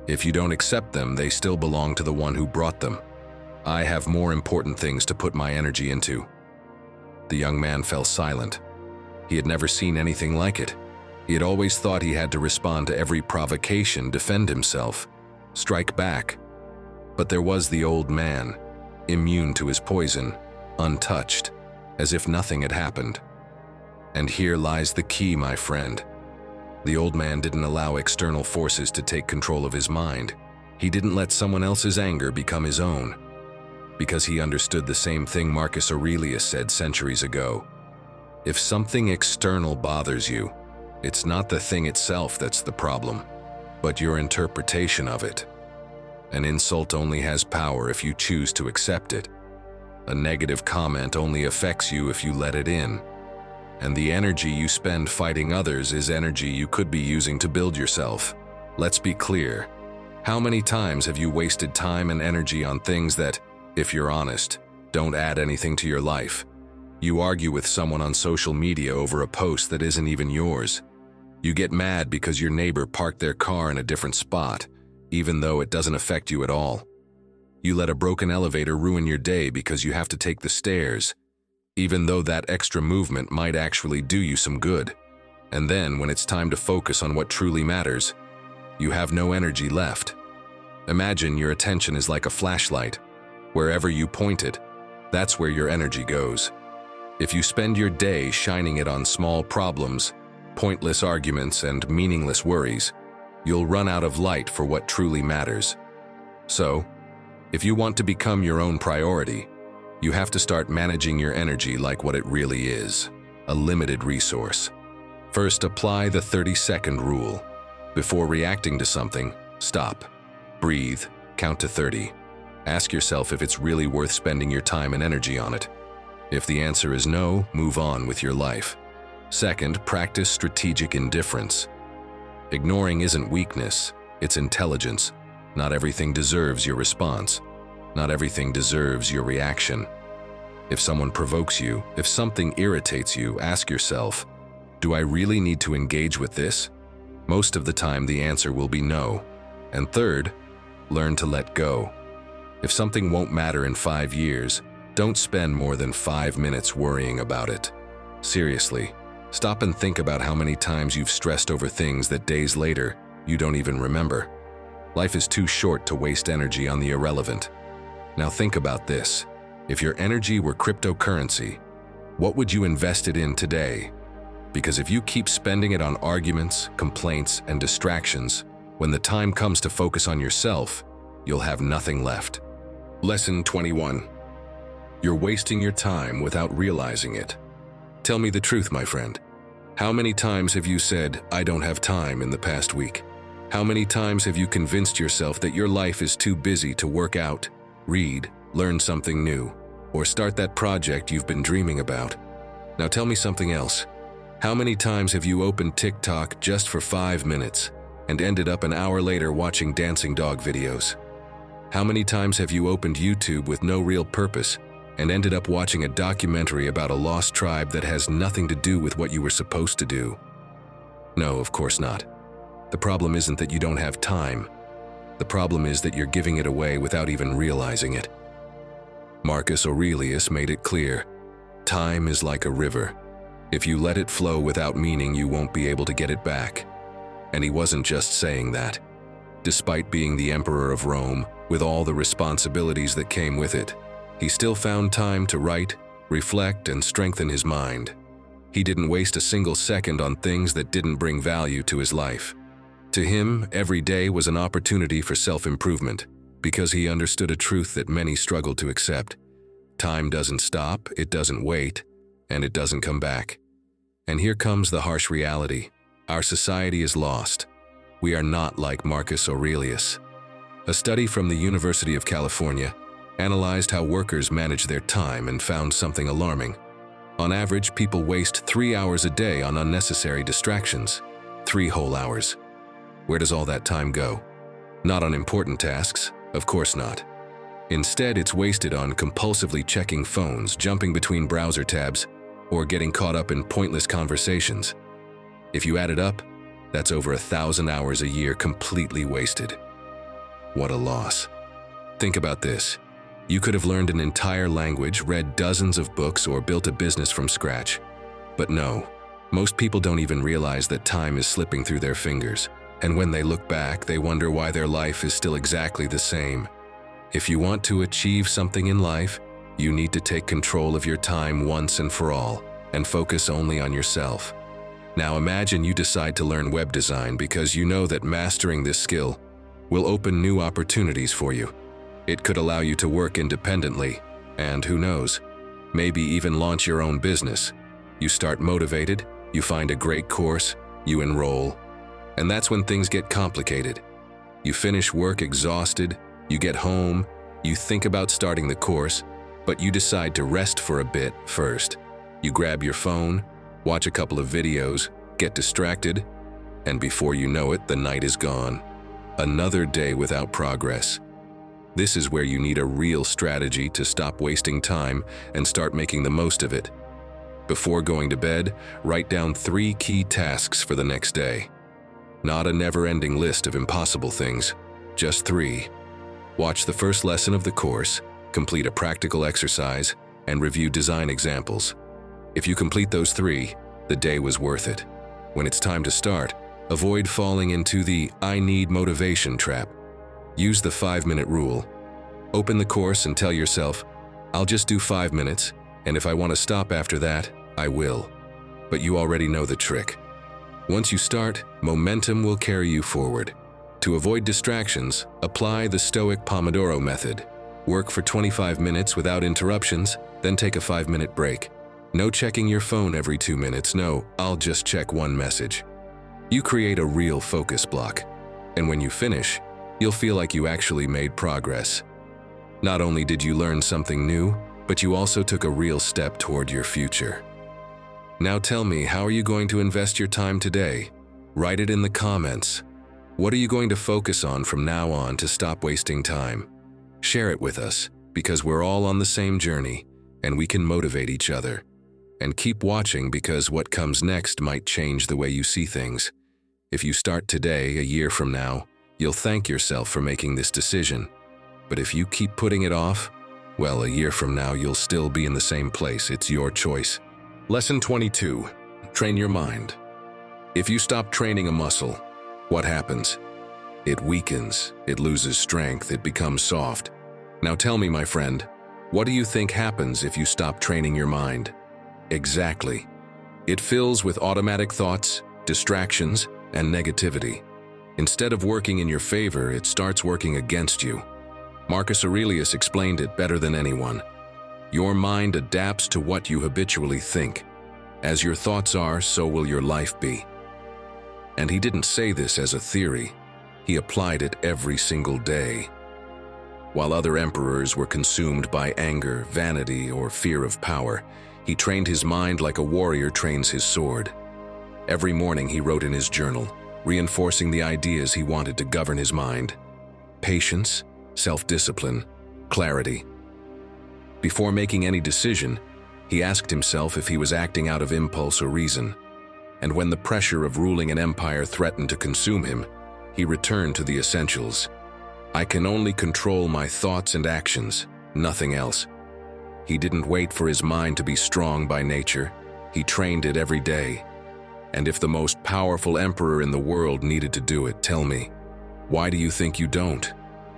If you don't accept them, they still belong to the one who brought them. I have more important things to put my energy into." The young man fell silent. He had never seen anything like it. He had always thought he had to respond to every provocation, defend himself, strike back. But there was the old man, immune to his poison, untouched, as if nothing had happened. And here lies the key, my friend. The old man didn't allow external forces to take control of his mind. He didn't let someone else's anger become his own. Because he understood the same thing Marcus Aurelius said centuries ago. If something external bothers you, it's not the thing itself that's the problem, but your interpretation of it. An insult only has power if you choose to accept it. A negative comment only affects you if you let it in. And the energy you spend fighting others is energy you could be using to build yourself. Let's be clear. How many times have you wasted time and energy on things that, if you're honest, don't add anything to your life? You argue with someone on social media over a post that isn't even yours. You get mad because your neighbor parked their car in a different spot, even though it doesn't affect you at all. You let a broken elevator ruin your day because you have to take the stairs, even though that extra movement might actually do you some good. And then, when it's time to focus on what truly matters, you have no energy left. Imagine your attention is like a flashlight. Wherever you point it, that's where your energy goes. If you spend your day shining it on small problems, pointless arguments, and meaningless worries, you'll run out of light for what truly matters. So, if you want to become your own priority, you have to start managing your energy like what it really is, a limited resource. First, apply the 30-second rule. Before reacting to something, stop, breathe, count to 30. Ask yourself if it's really worth spending your time and energy on it. If the answer is no, move on with your life. Second, practice strategic indifference. Ignoring isn't weakness, it's intelligence. Not everything deserves your response. Not everything deserves your reaction. If someone provokes you, if something irritates you, ask yourself, do I really need to engage with this? Most of the time, the answer will be no. And third, learn to let go. If something won't matter in 5 years, don't spend more than 5 minutes worrying about it. Seriously, stop and think about how many times you've stressed over things that days later, you don't even remember. Life is too short to waste energy on the irrelevant. Now think about this. If your energy were cryptocurrency, what would you invest it in today? Because if you keep spending it on arguments, complaints, and distractions, when the time comes to focus on yourself, you'll have nothing left. Lesson 21. You're wasting your time without realizing it. Tell me the truth, my friend. How many times have you said, "I don't have time" in the past week? How many times have you convinced yourself that your life is too busy to work out, read, learn something new, or start that project you've been dreaming about? Now tell me something else. How many times have you opened TikTok just for 5 minutes and ended up an hour later watching dancing dog videos? How many times have you opened YouTube with no real purpose and ended up watching a documentary about a lost tribe that has nothing to do with what you were supposed to do? No, of course not. The problem isn't that you don't have time. The problem is that you're giving it away without even realizing it. Marcus Aurelius made it clear, time is like a river. If you let it flow without meaning, you won't be able to get it back. And he wasn't just saying that. Despite being the emperor of Rome, with all the responsibilities that came with it, he still found time to write, reflect, and strengthen his mind. He didn't waste a single second on things that didn't bring value to his life. To him, every day was an opportunity for self-improvement, because he understood a truth that many struggle to accept. Time doesn't stop, it doesn't wait, and it doesn't come back. And here comes the harsh reality. Our society is lost. We are not like Marcus Aurelius. A study from the University of California analyzed how workers manage their time and found something alarming. On average, people waste 3 hours a day on unnecessary distractions. 3 whole hours. Where does all that time go? Not on important tasks, of course not. Instead, it's wasted on compulsively checking phones, jumping between browser tabs, or getting caught up in pointless conversations. If you add it up, that's over 1,000 hours a year completely wasted. What a loss. Think about this. You could have learned an entire language, read dozens of books, or built a business from scratch. But no, most people don't even realize that time is slipping through their fingers. And when they look back, they wonder why their life is still exactly the same. If you want to achieve something in life, you need to take control of your time once and for all, and focus only on yourself. Now imagine you decide to learn web design because you know that mastering this skill will open new opportunities for you. It could allow you to work independently, and who knows, maybe even launch your own business. You start motivated, you find a great course, you enroll, and that's when things get complicated. You finish work exhausted, you get home, you think about starting the course, but you decide to rest for a bit first. You grab your phone, watch a couple of videos, get distracted, and before you know it, the night is gone. Another day without progress. This is where you need a real strategy to stop wasting time and start making the most of it. Before going to bed, write down 3 key tasks for the next day. Not a never-ending list of impossible things, just 3. Watch the first lesson of the course, complete a practical exercise, and review design examples. If you complete those 3, the day was worth it. When it's time to start, avoid falling into the "I need motivation" trap. Use the 5-minute rule. Open the course and tell yourself, I'll just do 5 minutes, and if I want to stop after that, I will. But you already know the trick. Once you start, momentum will carry you forward. To avoid distractions, apply the Stoic Pomodoro method. Work for 25 minutes without interruptions, then take a 5-minute break. No checking your phone every 2 minutes, no, I'll just check 1 message. You create a real focus block, and when you finish, you'll feel like you actually made progress. Not only did you learn something new, but you also took a real step toward your future. Now tell me, how are you going to invest your time today? Write it in the comments. What are you going to focus on from now on to stop wasting time? Share it with us, because we're all on the same journey, and we can motivate each other. And keep watching, because what comes next might change the way you see things. If you start today, a year from now, you'll thank yourself for making this decision. But if you keep putting it off, well, a year from now, you'll still be in the same place. It's your choice. Lesson 22. Train your mind. If you stop training a muscle, what happens? It weakens, it loses strength, it becomes soft. Now tell me, my friend, what do you think happens if you stop training your mind? Exactly. It fills with automatic thoughts, distractions, and negativity. Instead of working in your favor, it starts working against you. Marcus Aurelius explained it better than anyone. Your mind adapts to what you habitually think. As your thoughts are, so will your life be. And he didn't say this as a theory. He applied it every single day. While other emperors were consumed by anger, vanity, or fear of power, He trained his mind like a warrior trains his sword. Every morning he wrote in his journal, reinforcing the ideas he wanted to govern his mind. Patience, self-discipline, clarity. Before making any decision, he asked himself if he was acting out of impulse or reason. And when the pressure of ruling an empire threatened to consume him, he returned to the essentials. I can only control my thoughts and actions, nothing else. He didn't wait for his mind to be strong by nature. He trained it every day. And if the most powerful emperor in the world needed to do it, tell me, why do you think you don't?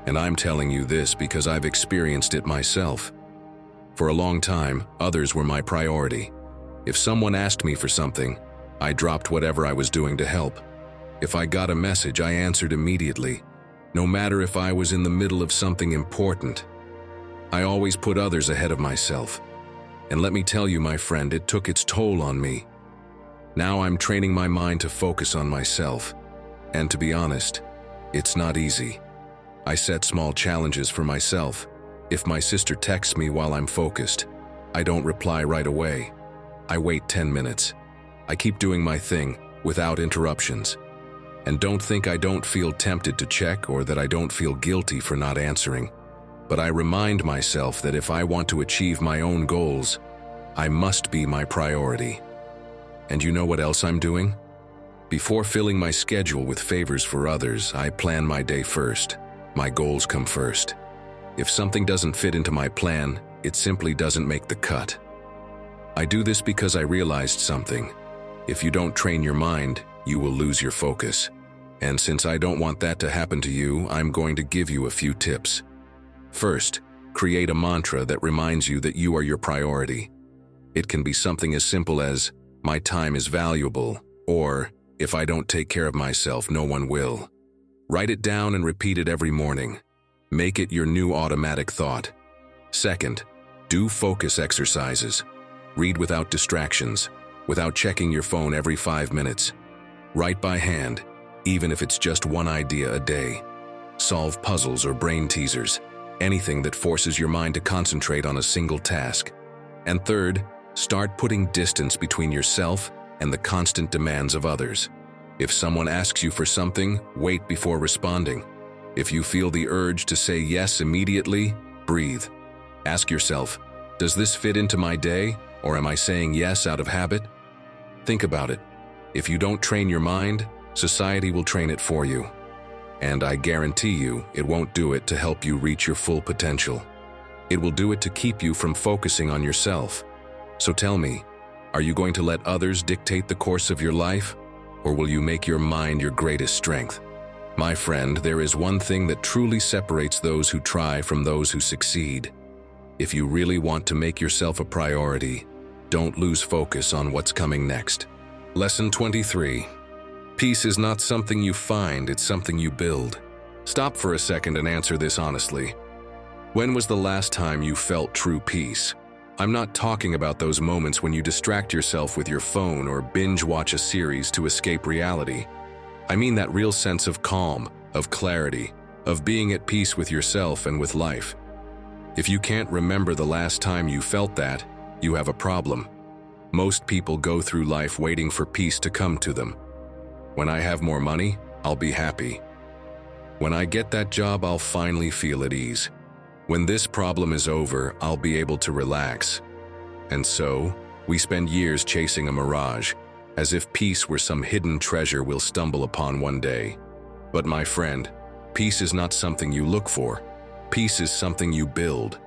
And I'm telling you this because I've experienced it myself. For a long time, others were my priority. If someone asked me for something, I dropped whatever I was doing to help. If I got a message, I answered immediately, no matter if I was in the middle of something important. I always put others ahead of myself. And let me tell you, my friend, it took its toll on me. Now I'm training my mind to focus on myself. And to be honest, it's not easy. I set small challenges for myself. If my sister texts me while I'm focused, I don't reply right away. I wait 10 minutes. I keep doing my thing without interruptions. And don't think I don't feel tempted to check or that I don't feel guilty for not answering. But I remind myself that if I want to achieve my own goals, I must be my priority. And you know what else I'm doing? Before filling my schedule with favors for others, I plan my day first. My goals come first. If something doesn't fit into my plan, it simply doesn't make the cut. I do this because I realized something. If you don't train your mind, you will lose your focus. And since I don't want that to happen to you, I'm going to give you a few tips. First, create a mantra that reminds you that you are your priority. It can be something as simple as, my time is valuable, or, if I don't take care of myself, no one will. Write it down and repeat it every morning. Make it your new automatic thought. Second, do focus exercises. Read without distractions, without checking your phone every 5 minutes. Write by hand, even if it's just one idea a day. Solve puzzles or brain teasers, anything that forces your mind to concentrate on a single task. And third, start putting distance between yourself and the constant demands of others. If someone asks you for something, wait before responding. If you feel the urge to say yes immediately, breathe. Ask yourself, does this fit into my day, or am I saying yes out of habit? Think about it. If you don't train your mind, society will train it for you. And I guarantee you, it won't do it to help you reach your full potential. It will do it to keep you from focusing on yourself. So tell me, are you going to let others dictate the course of your life, or will you make your mind your greatest strength? My friend, there is one thing that truly separates those who try from those who succeed. If you really want to make yourself a priority, don't lose focus on what's coming next. Lesson 23. Peace is not something you find, it's something you build. Stop for a second and answer this honestly. When was the last time you felt true peace? I'm not talking about those moments when you distract yourself with your phone or binge watch a series to escape reality. I mean that real sense of calm, of clarity, of being at peace with yourself and with life. If you can't remember the last time you felt that, you have a problem. Most people go through life waiting for peace to come to them. When I have more money, I'll be happy. When I get that job, I'll finally feel at ease. When this problem is over, I'll be able to relax. And so, we spend years chasing a mirage, as if peace were some hidden treasure we'll stumble upon one day. But my friend, peace is not something you look for. Peace is something you build.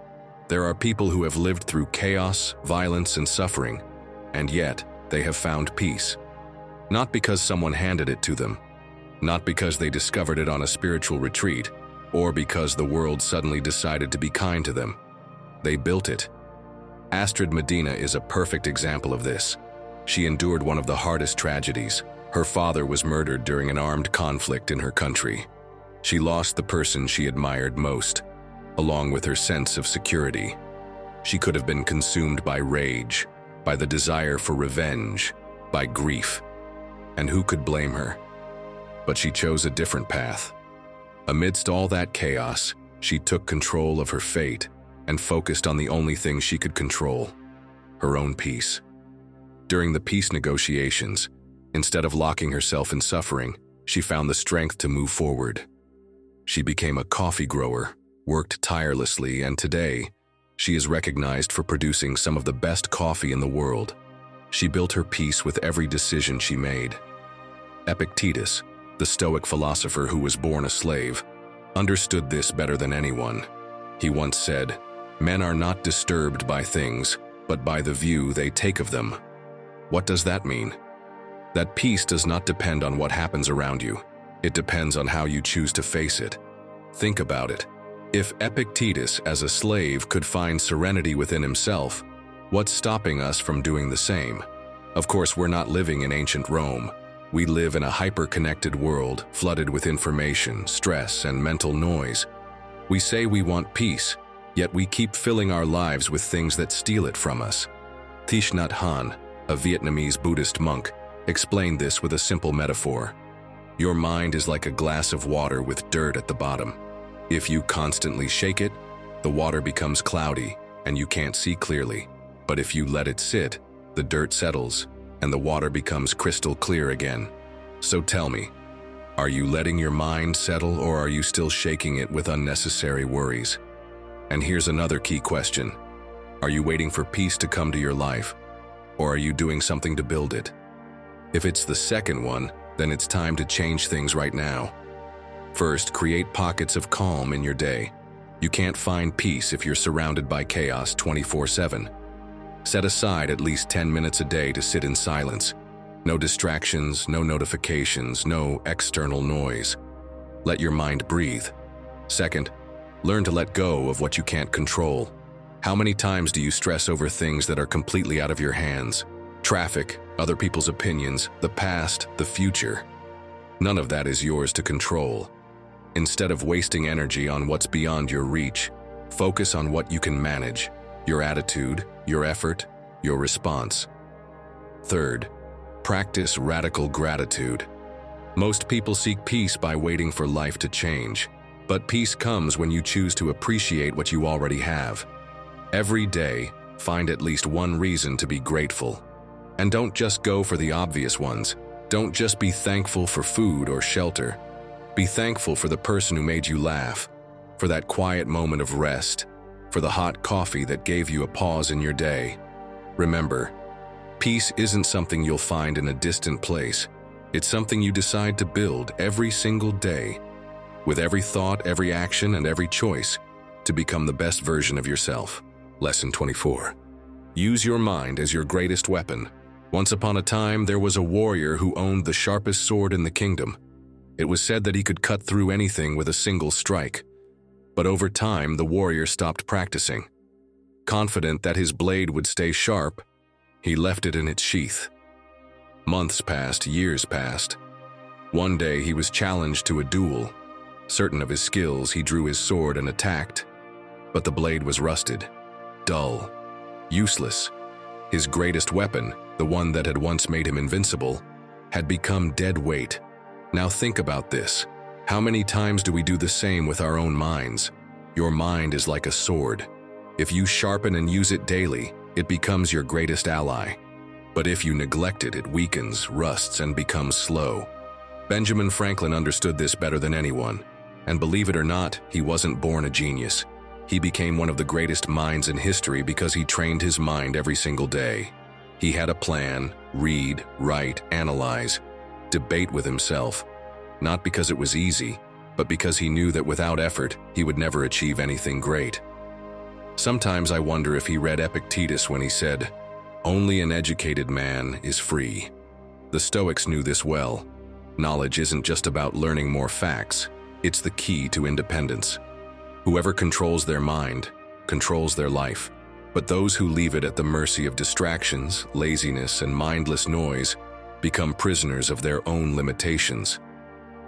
There are people who have lived through chaos, violence, and suffering, and yet they have found peace. Not because someone handed it to them, not because they discovered it on a spiritual retreat, or because the world suddenly decided to be kind to them. They built it. Astrid Medina is a perfect example of this. She endured one of the hardest tragedies. Her father was murdered during an armed conflict in her country. She lost the person she admired most, along with her sense of security. She could have been consumed by rage, by the desire for revenge, by grief. And who could blame her? But she chose a different path. Amidst all that chaos, she took control of her fate and focused on the only thing she could control. her own peace. During the peace negotiations, instead of locking herself in suffering, she found the strength to move forward. She became a coffee grower, worked tirelessly, and today, she is recognized for producing some of the best coffee in the world. She built her peace with every decision she made. Epictetus, the Stoic philosopher who was born a slave, understood this better than anyone. He once said, "Men are not disturbed by things, but by the view they take of them." What does that mean? That peace does not depend on what happens around you. It depends on how you choose to face it. Think about it. If Epictetus, as a slave, could find serenity within himself, what's stopping us from doing the same? Of course, we're not living in ancient Rome. We live in a hyper-connected world, flooded with information, stress, and mental noise. We say we want peace, yet we keep filling our lives with things that steal it from us. Thich Nhat Hanh, a Vietnamese Buddhist monk, explained this with a simple metaphor. Your mind is like a glass of water with dirt at the bottom. If you constantly shake it, the water becomes cloudy and you can't see clearly. But if you let it sit, the dirt settles and the water becomes crystal clear again. So tell me, are you letting your mind settle, or are you still shaking it with unnecessary worries? And here's another key question. Are you waiting for peace to come to your life, or are you doing something to build it? If it's the second one, then it's time to change things right now. First, create pockets of calm in your day. You can't find peace if you're surrounded by chaos 24/7. Set aside at least 10 minutes a day to sit in silence. No distractions, no notifications, no external noise. Let your mind breathe. Second, learn to let go of what you can't control. How many times do you stress over things that are completely out of your hands? Traffic, other people's opinions, the past, the future. None of that is yours to control. Instead of wasting energy on what's beyond your reach, focus on what you can manage: your attitude, your effort, your response. Third, practice radical gratitude. Most people seek peace by waiting for life to change, but peace comes when you choose to appreciate what you already have. Every day, find at least one reason to be grateful. And don't just go for the obvious ones. Don't just be thankful for food or shelter. Be thankful for the person who made you laugh, for that quiet moment of rest, for the hot coffee that gave you a pause in your day. Remember, peace isn't something you'll find in a distant place. It's something you decide to build every single day, with every thought, every action, and every choice, to become the best version of yourself. Lesson 24. Use your mind as your greatest weapon. Once upon a time, there was a warrior who owned the sharpest sword in the kingdom. It was said that he could cut through anything with a single strike. But over time, the warrior stopped practicing. Confident that his blade would stay sharp, he left it in its sheath. Months passed, years passed. One day, he was challenged to a duel. Certain of his skills, he drew his sword and attacked. But the blade was rusted, dull, useless. His greatest weapon, the one that had once made him invincible, had become dead weight. Now think about this. How many times do we do the same with our own minds? Your mind is like a sword. If you sharpen and use it daily, it becomes your greatest ally. But if you neglect it, it weakens, rusts, and becomes slow. Benjamin Franklin understood this better than anyone. And believe it or not, he wasn't born a genius. He became one of the greatest minds in history because he trained his mind every single day. He had a plan: read, write, analyze, debate with himself. Not because it was easy, but because he knew that without effort, he would never achieve anything great. Sometimes I wonder if he read Epictetus when he said, "Only an educated man is free." The Stoics knew this well. Knowledge isn't just about learning more facts. It's the key to independence. Whoever controls their mind, controls their life. But those who leave it at the mercy of distractions, laziness, and mindless noise become prisoners of their own limitations.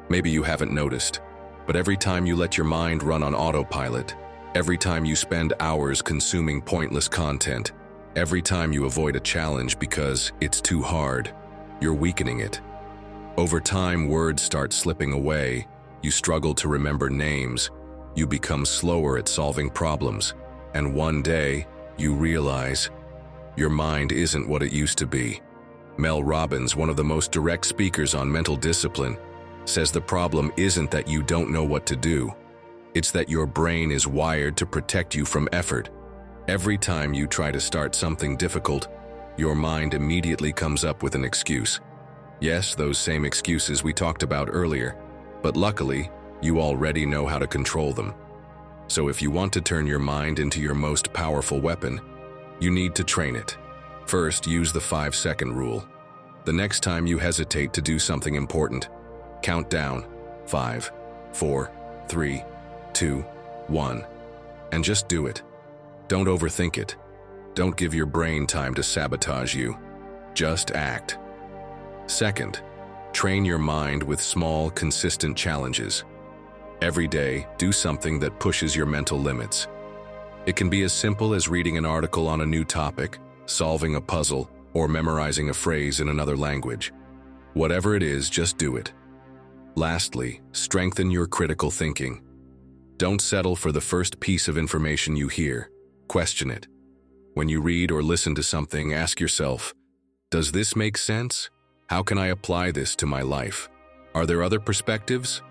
Maybe you haven't noticed, but every time you let your mind run on autopilot, every time you spend hours consuming pointless content, every time you avoid a challenge because it's too hard, you're weakening it. Over time, words start slipping away. You struggle to remember names. You become slower at solving problems. And one day, you realize Your mind isn't what it used to be. Mel Robbins, one of the most direct speakers on mental discipline, says the problem isn't that you don't know what to do. It's that your brain is wired to protect you from effort. Every time you try to start something difficult, your mind immediately comes up with an excuse. Yes, those same excuses we talked about earlier, but luckily, you already know how to control them. So if you want to turn your mind into your most powerful weapon, you need to train it. First, use the 5-second rule. The next time you hesitate to do something important, count down 5, 4, 3, 2, 1, and just do it. Don't overthink it. Don't give your brain time to sabotage you. Just act. Second, train your mind with small, consistent challenges. Every day, do something that pushes your mental limits. It can be as simple as reading an article on a new topic, solving a puzzle, or memorizing a phrase in another language. Whatever it is, just do it. Lastly, strengthen your critical thinking. Don't settle for the first piece of information you hear. Question it. When you read or listen to something, ask yourself, does this make sense? How can I apply this to my life? Are there other perspectives?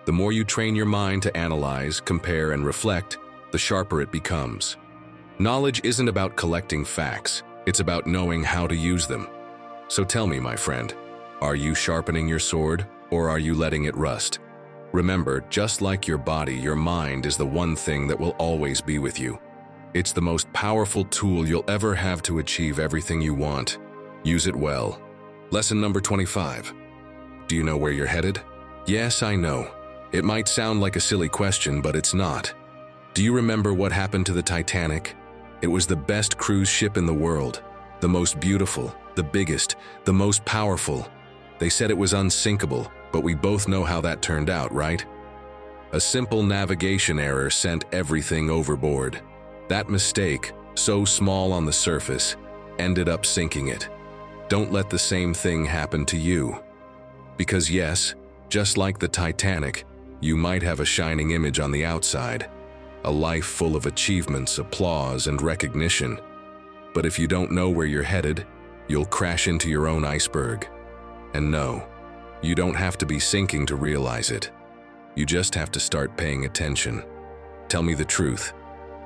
The more you train your mind to analyze, compare, and reflect, the sharper it becomes. Knowledge isn't about collecting facts, it's about knowing how to use them. So tell me, my friend, are you sharpening your sword, or are you letting it rust? Remember, just like your body, your mind is the one thing that will always be with you. It's the most powerful tool you'll ever have to achieve everything you want. Use it well. Lesson number 25. Do you know where you're headed? Yes, I know. It might sound like a silly question, but it's not. Do you remember what happened to the Titanic? It was the best cruise ship in the world, the most beautiful, the biggest, the most powerful. They said it was unsinkable, but we both know how that turned out, right? A simple navigation error sent everything overboard. That mistake, so small on the surface, ended up sinking it. Don't let the same thing happen to you. Because yes, just like the Titanic, you might have a shining image on the outside, a life full of achievements, applause, and recognition. But if you don't know where you're headed, you'll crash into your own iceberg. And no, you don't have to be sinking to realize it. You just have to start paying attention. Tell me the truth.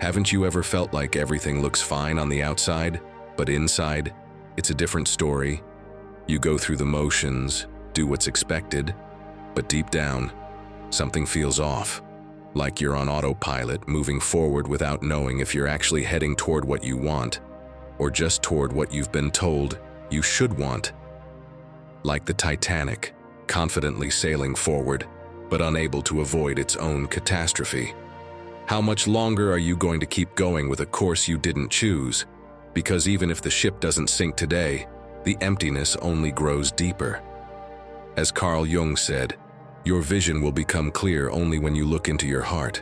Haven't you ever felt like everything looks fine on the outside, but inside, it's a different story? You go through the motions, do what's expected, but deep down, something feels off. Like you're on autopilot, moving forward without knowing if you're actually heading toward what you want, or just toward what you've been told you should want. Like the Titanic, confidently sailing forward, but unable to avoid its own catastrophe. How much longer are you going to keep going with a course you didn't choose? Because even if the ship doesn't sink today, the emptiness only grows deeper. As Carl Jung said, your vision will become clear only when you look into your heart.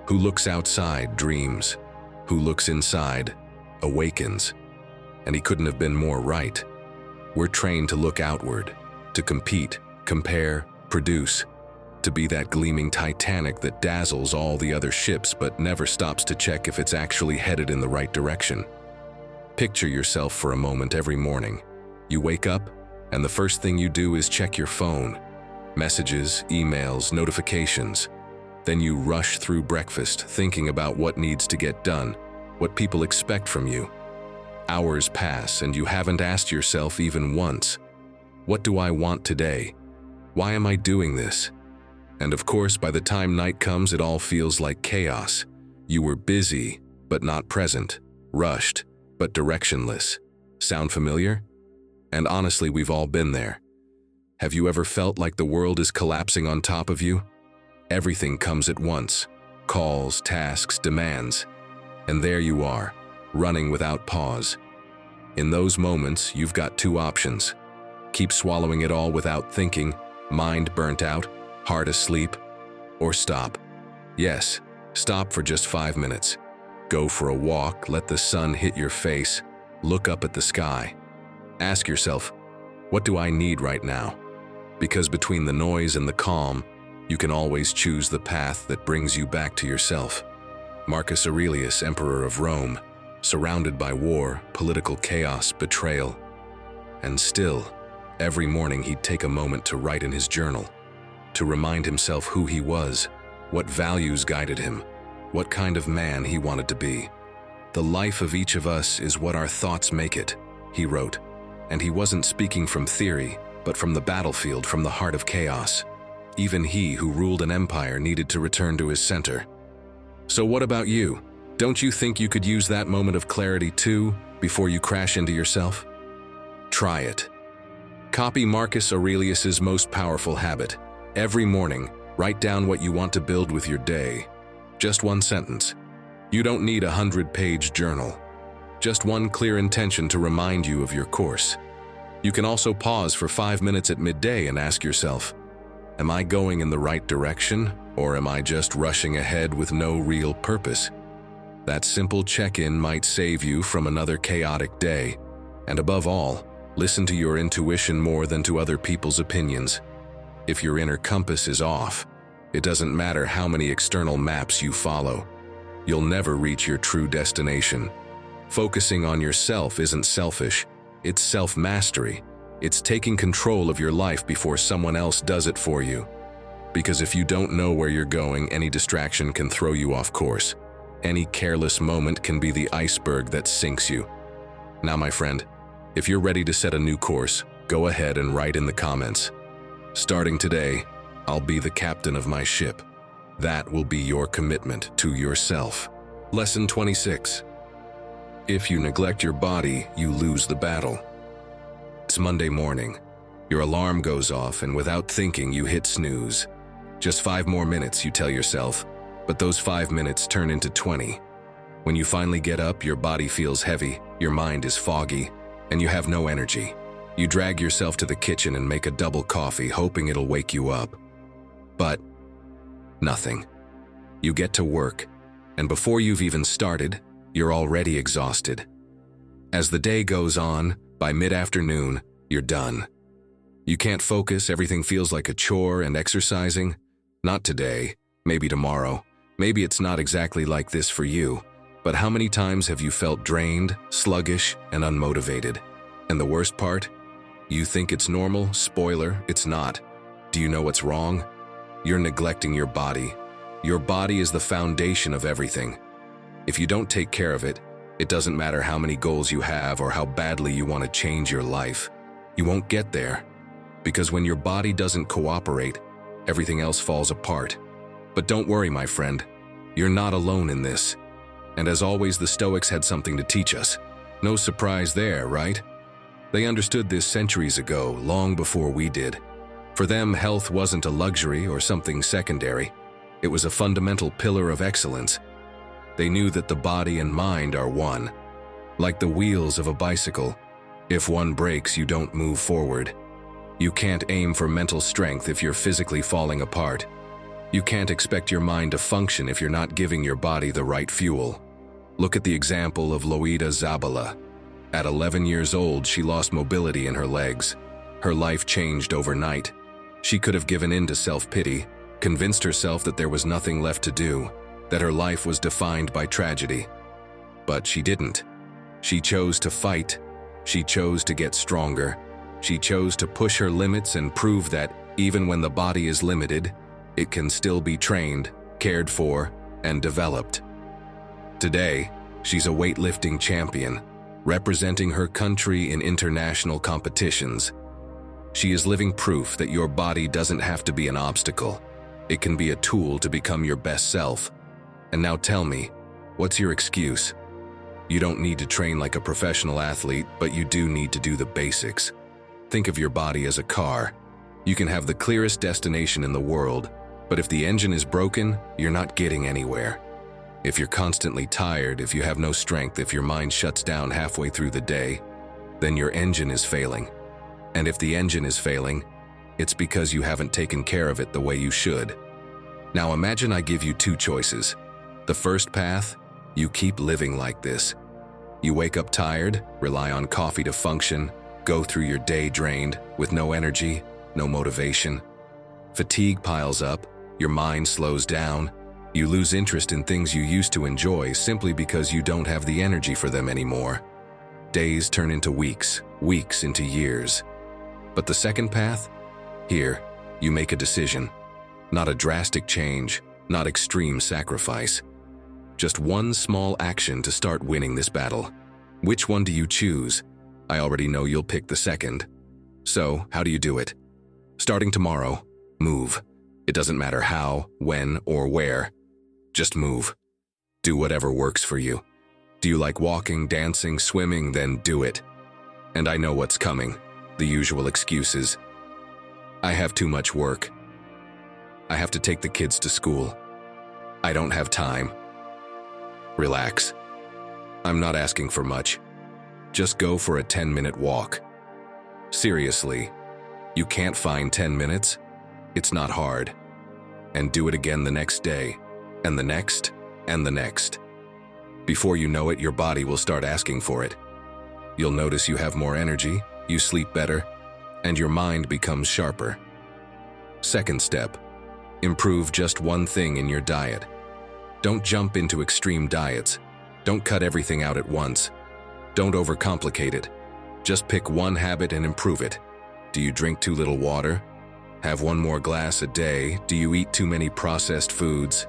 Who looks outside dreams. Who looks inside awakens. And he couldn't have been more right. We're trained to look outward, to compete, compare, produce, to be that gleaming Titanic that dazzles all the other ships but never stops to check if it's actually headed in the right direction. Picture yourself for a moment every morning. You wake up, and the first thing you do is check your phone. Messages, emails, notifications. Then you rush through breakfast, thinking about what needs to get done, what people expect from you. Hours pass, and you haven't asked yourself even once, what do I want today? Why am I doing this? And of course, by the time night comes, it all feels like chaos. You were busy, but not present, rushed, but directionless. Sound familiar? And honestly, we've all been there. Have you ever felt like the world is collapsing on top of you? Everything comes at once. Calls, tasks, demands. And there you are, running without pause. In those moments, you've got two options. Keep swallowing it all without thinking, mind burnt out, heart asleep, or stop. Yes, stop for just 5 minutes. Go for a walk, let the sun hit your face, look up at the sky. Ask yourself, what do I need right now? Because between the noise and the calm, you can always choose the path that brings you back to yourself. Marcus Aurelius, Emperor of Rome, surrounded by war, political chaos, betrayal. And still, every morning he'd take a moment to write in his journal, to remind himself who he was, what values guided him, what kind of man he wanted to be. "The life of each of us is what our thoughts make it," he wrote. And he wasn't speaking from theory, but from the battlefield, from the heart of chaos. Even he who ruled an empire needed to return to his center. So what about you? Don't you think you could use that moment of clarity too, before you crash into yourself? Try it. Copy Marcus Aurelius's most powerful habit. Every morning, write down what you want to build with your day. Just one sentence. You don't need a 100-page journal. Just one clear intention to remind you of your course. You can also pause for 5 minutes at midday and ask yourself, am I going in the right direction, or am I just rushing ahead with no real purpose? That simple check-in might save you from another chaotic day. And above all, listen to your intuition more than to other people's opinions. If your inner compass is off, it doesn't matter how many external maps you follow. You'll never reach your true destination. Focusing on yourself isn't selfish, it's self-mastery. It's taking control of your life before someone else does it for you. Because if you don't know where you're going, any distraction can throw you off course. Any careless moment can be the iceberg that sinks you. Now, my friend, if you're ready to set a new course, go ahead and write in the comments. Starting today, I'll be the captain of my ship. That will be your commitment to yourself. Lesson 26. If you neglect your body, you lose the battle. It's Monday morning. Your alarm goes off, and without thinking, you hit snooze. Just 5 more minutes, you tell yourself, but those 5 minutes turn into 20. When you finally get up, your body feels heavy, your mind is foggy, and you have no energy. You drag yourself to the kitchen and make a double coffee, hoping it'll wake you up. But nothing. You get to work, and before you've even started, you're already exhausted. As the day goes on, by mid-afternoon, you're done. You can't focus, everything feels like a chore, and exercising? Not today, maybe tomorrow. Maybe it's not exactly like this for you, but how many times have you felt drained, sluggish, and unmotivated? And the worst part? You think it's normal? Spoiler, it's not. Do you know what's wrong? You're neglecting your body. Your body is the foundation of everything. If you don't take care of it, it doesn't matter how many goals you have or how badly you want to change your life. You won't get there. Because when your body doesn't cooperate, everything else falls apart. But don't worry, my friend. You're not alone in this. And as always, the Stoics had something to teach us. No surprise there, right? They understood this centuries ago, long before we did. For them, health wasn't a luxury or something secondary. It was a fundamental pillar of excellence. They knew that the body and mind are one. Like the wheels of a bicycle, if one breaks, you don't move forward. You can't aim for mental strength if you're physically falling apart. You can't expect your mind to function if you're not giving your body the right fuel. Look at the example of Loida Zabala. At 11 years old, she lost mobility in her legs. Her life changed overnight. She could have given in to self-pity, convinced herself that there was nothing left to do, that her life was defined by tragedy. But she didn't. She chose to fight. She chose to get stronger. She chose to push her limits and prove that, even when the body is limited, it can still be trained, cared for, and developed. Today, she's a weightlifting champion, representing her country in international competitions. She is living proof that your body doesn't have to be an obstacle. It can be a tool to become your best self. And now tell me, what's your excuse? You don't need to train like a professional athlete, but you do need to do the basics. Think of your body as a car. You can have the clearest destination in the world, but if the engine is broken, you're not getting anywhere. If you're constantly tired, if you have no strength, if your mind shuts down halfway through the day, then your engine is failing. And if the engine is failing, it's because you haven't taken care of it the way you should. Now imagine I give you 2 choices. The first path, you keep living like this. You wake up tired, rely on coffee to function, go through your day drained, with no energy, no motivation. Fatigue piles up, your mind slows down, You lose interest in things you used to enjoy simply because you don't have the energy for them anymore. Days turn into weeks, weeks into years. But the second path? Here, you make a decision. Not a drastic change, not extreme sacrifice. Just one small action to start winning this battle. Which one do you choose? I already know you'll pick the second. So, how do you do it? Starting tomorrow, move. It doesn't matter how, when, or where. Just move. Do whatever works for you. Do you like walking, dancing, swimming? Then do it. And I know what's coming. The usual excuses. I have too much work. I have to take the kids to school. I don't have time. Relax. I'm not asking for much. Just go for a 10-minute walk. Seriously, you can't find 10 minutes? It's not hard. And do it again the next day, and the next, and the next. Before you know it, your body will start asking for it. You'll notice you have more energy, you sleep better, and your mind becomes sharper. Second step, improve just one thing in your diet. Don't jump into extreme diets. Don't cut everything out at once. Don't overcomplicate it. Just pick one habit and improve it. Do you drink too little water? Have one more glass a day? Do you eat too many processed foods?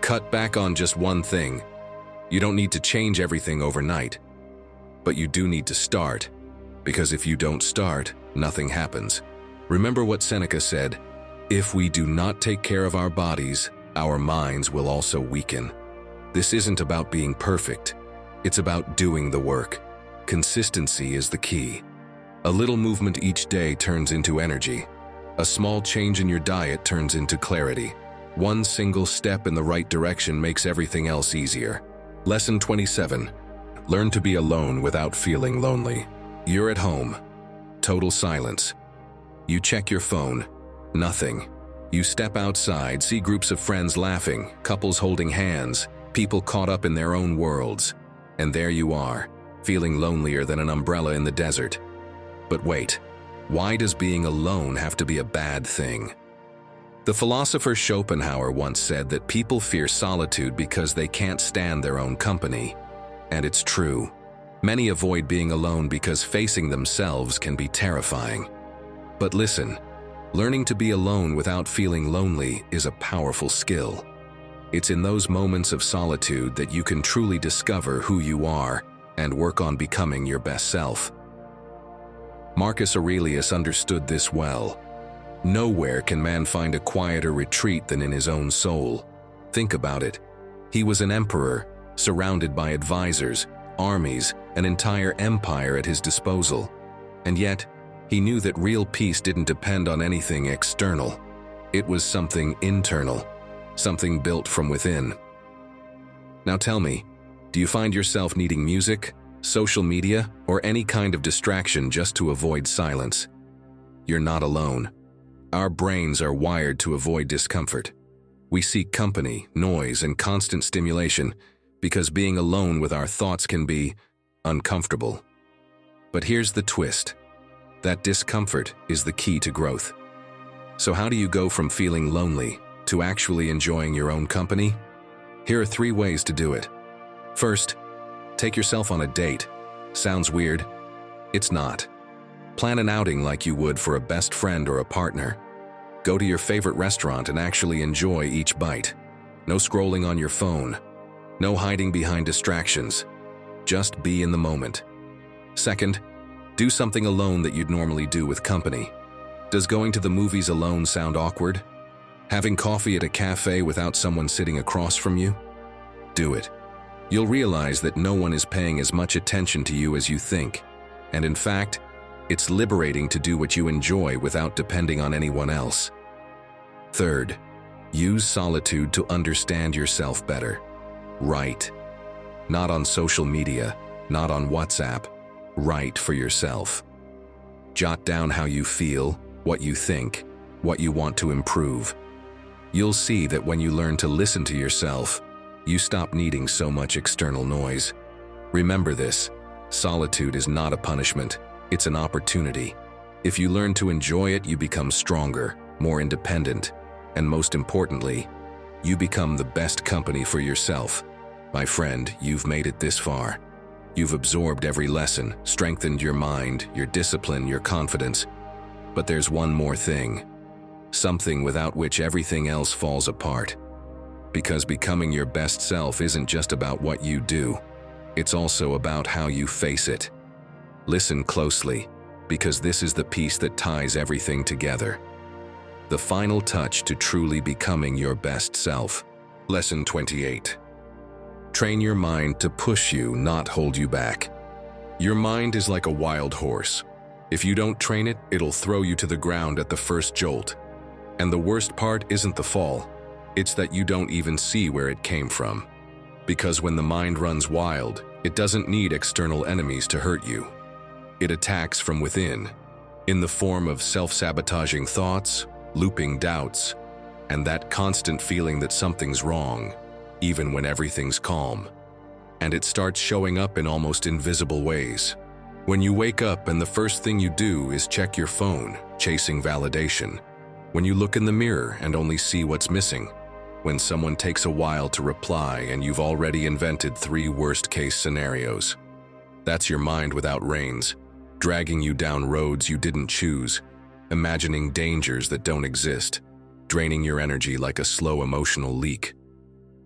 Cut back on just one thing. You don't need to change everything overnight. But you do need to start, because if you don't start, nothing happens. Remember what Seneca said, "If we do not take care of our bodies, our minds will also weaken." This isn't about being perfect. It's about doing the work. Consistency is the key. A little movement each day turns into energy. A small change in your diet turns into clarity. One single step in the right direction makes everything else easier. Lesson 27. Learn to be alone without feeling lonely. You're at home. Total silence. You check your phone. Nothing. You step outside, see groups of friends laughing, couples holding hands, people caught up in their own worlds. And there you are, feeling lonelier than an umbrella in the desert. But wait, why does being alone have to be a bad thing? The philosopher Schopenhauer once said that people fear solitude because they can't stand their own company. And it's true. Many avoid being alone because facing themselves can be terrifying. But listen, learning to be alone without feeling lonely is a powerful skill. It's in those moments of solitude that you can truly discover who you are and work on becoming your best self. Marcus Aurelius understood this well. Nowhere can man find a quieter retreat than in his own soul. Think about it. He was an emperor, surrounded by advisors, armies, an entire empire at his disposal. And yet, he knew that real peace didn't depend on anything external. It was something internal, something built from within. Now tell me, do you find yourself needing music, social media, or any kind of distraction just to avoid silence? You're not alone. Our brains are wired to avoid discomfort. We seek company, noise, and constant stimulation because being alone with our thoughts can be uncomfortable. But here's the twist. That discomfort is the key to growth. So how do you go from feeling lonely to actually enjoying your own company? Here are 3 ways to do it. First, take yourself on a date. Sounds weird? It's not. Plan an outing like you would for a best friend or a partner. Go to your favorite restaurant and actually enjoy each bite. No scrolling on your phone. No hiding behind distractions. Just be in the moment. Second, do something alone that you'd normally do with company. Does going to the movies alone sound awkward? Having coffee at a cafe without someone sitting across from you? Do it. You'll realize that no one is paying as much attention to you as you think. And in fact, it's liberating to do what you enjoy without depending on anyone else. Third, use solitude to understand yourself better. Write. Not on social media, not on WhatsApp. Write for yourself. Jot down how you feel, what you think, what you want to improve. You'll see that when you learn to listen to yourself, you stop needing so much external noise. Remember this, solitude is not a punishment, it's an opportunity. If you learn to enjoy it, you become stronger, more independent, and most importantly, you become the best company for yourself. My friend, you've made it this far. You've absorbed every lesson, strengthened your mind, your discipline, your confidence. But there's one more thing. Something without which everything else falls apart. Because becoming your best self isn't just about what you do. It's also about how you face it. Listen closely, because this is the piece that ties everything together. The final touch to truly becoming your best self. Lesson 28. Train your mind to push you, not hold you back. Your mind is like a wild horse. If you don't train it, it'll throw you to the ground at the first jolt. And the worst part isn't the fall. It's that you don't even see where it came from. Because when the mind runs wild, it doesn't need external enemies to hurt you. It attacks from within, in the form of self-sabotaging thoughts, looping doubts, and that constant feeling that something's wrong, even when everything's calm. And it starts showing up in almost invisible ways. When you wake up and the first thing you do is check your phone, chasing validation. When you look in the mirror and only see what's missing. When someone takes a while to reply and you've already invented 3 worst-case scenarios. That's your mind without reins, dragging you down roads you didn't choose, imagining dangers that don't exist, draining your energy like a slow emotional leak.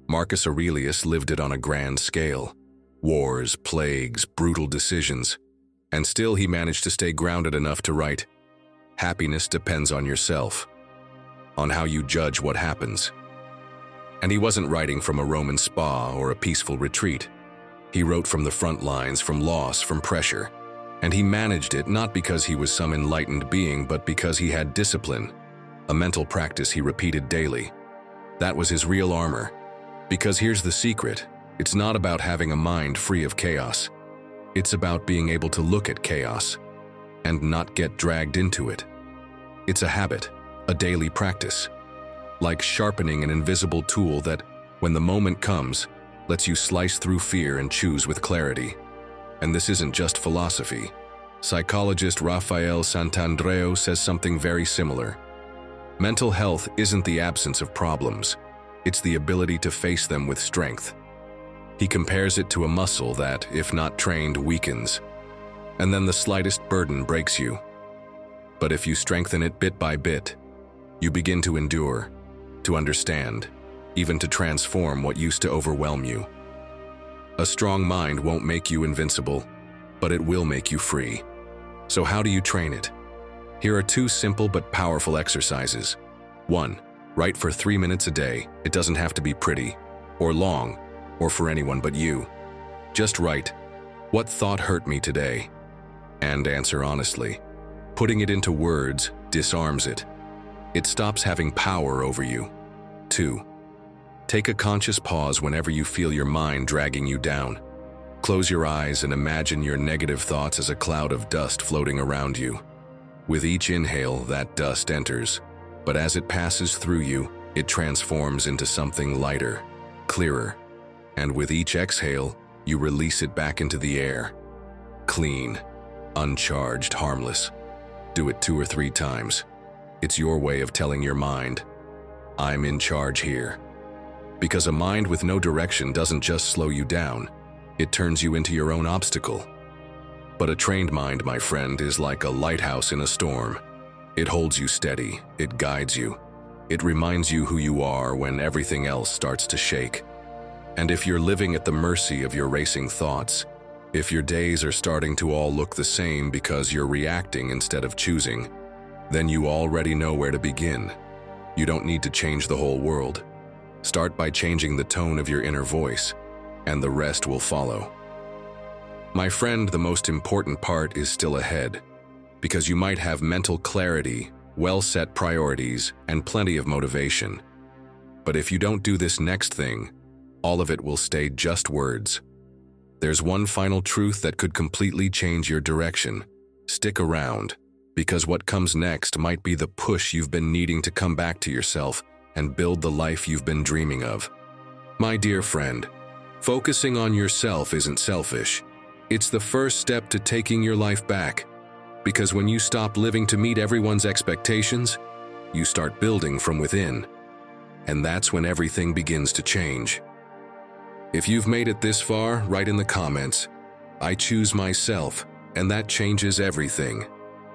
Marcus Aurelius lived it on a grand scale. Wars, plagues, brutal decisions. And still he managed to stay grounded enough to write, "Happiness depends on yourself, on how you judge what happens." And he wasn't writing from a Roman spa or a peaceful retreat. He wrote from the front lines, from loss, from pressure. And he managed it not because he was some enlightened being, but because he had discipline, a mental practice he repeated daily. That was his real armor. Because here's the secret, it's not about having a mind free of chaos. It's about being able to look at chaos and not get dragged into it. It's a habit, a daily practice. Like sharpening an invisible tool that, when the moment comes, lets you slice through fear and choose with clarity. And this isn't just philosophy. Psychologist Rafael Santandreu says something very similar. Mental health isn't the absence of problems. It's the ability to face them with strength. He compares it to a muscle that, if not trained, weakens. And then the slightest burden breaks you. But if you strengthen it bit by bit, you begin to endure, to understand, even to transform what used to overwhelm you. A strong mind won't make you invincible, but it will make you free. So how do you train it? Here are 2 simple but powerful exercises. 1. Write for 3 minutes a day. It doesn't have to be pretty, or long, or for anyone but you. Just write, "What thought hurt me today?" And answer honestly. Putting it into words disarms it. It stops having power over you. 2. Take a conscious pause whenever you feel your mind dragging you down. Close your eyes and imagine your negative thoughts as a cloud of dust floating around you. With each inhale, that dust enters, but as it passes through you, it transforms into something lighter, clearer. And with each exhale, you release it back into the air. Clean, uncharged, harmless. Do it 2 or 3 times. It's your way of telling your mind, "I'm in charge here." Because a mind with no direction doesn't just slow you down, it turns you into your own obstacle. But a trained mind, my friend, is like a lighthouse in a storm. It holds you steady, it guides you. It reminds you who you are when everything else starts to shake. And if you're living at the mercy of your racing thoughts, if your days are starting to all look the same because you're reacting instead of choosing, then you already know where to begin. You don't need to change the whole world. Start by changing the tone of your inner voice, and the rest will follow. My friend, the most important part is still ahead, because you might have mental clarity, well-set priorities, and plenty of motivation. But if you don't do this next thing, all of it will stay just words. There's one final truth that could completely change your direction. Stick around, because what comes next might be the push you've been needing to come back to yourself and build the life you've been dreaming of. My dear friend, focusing on yourself isn't selfish. It's the first step to taking your life back. Because when you stop living to meet everyone's expectations, you start building from within. and that's when everything begins to change. If you've made it this far, write in the comments, "I choose myself," and that changes everything.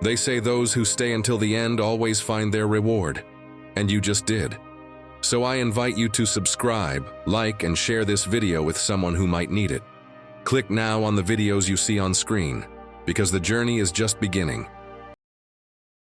They say those who stay until the end always find their reward, and you just did. So I invite you to subscribe, like, and share this video with someone who might need it. Click now on the videos you see on screen, because the journey is just beginning.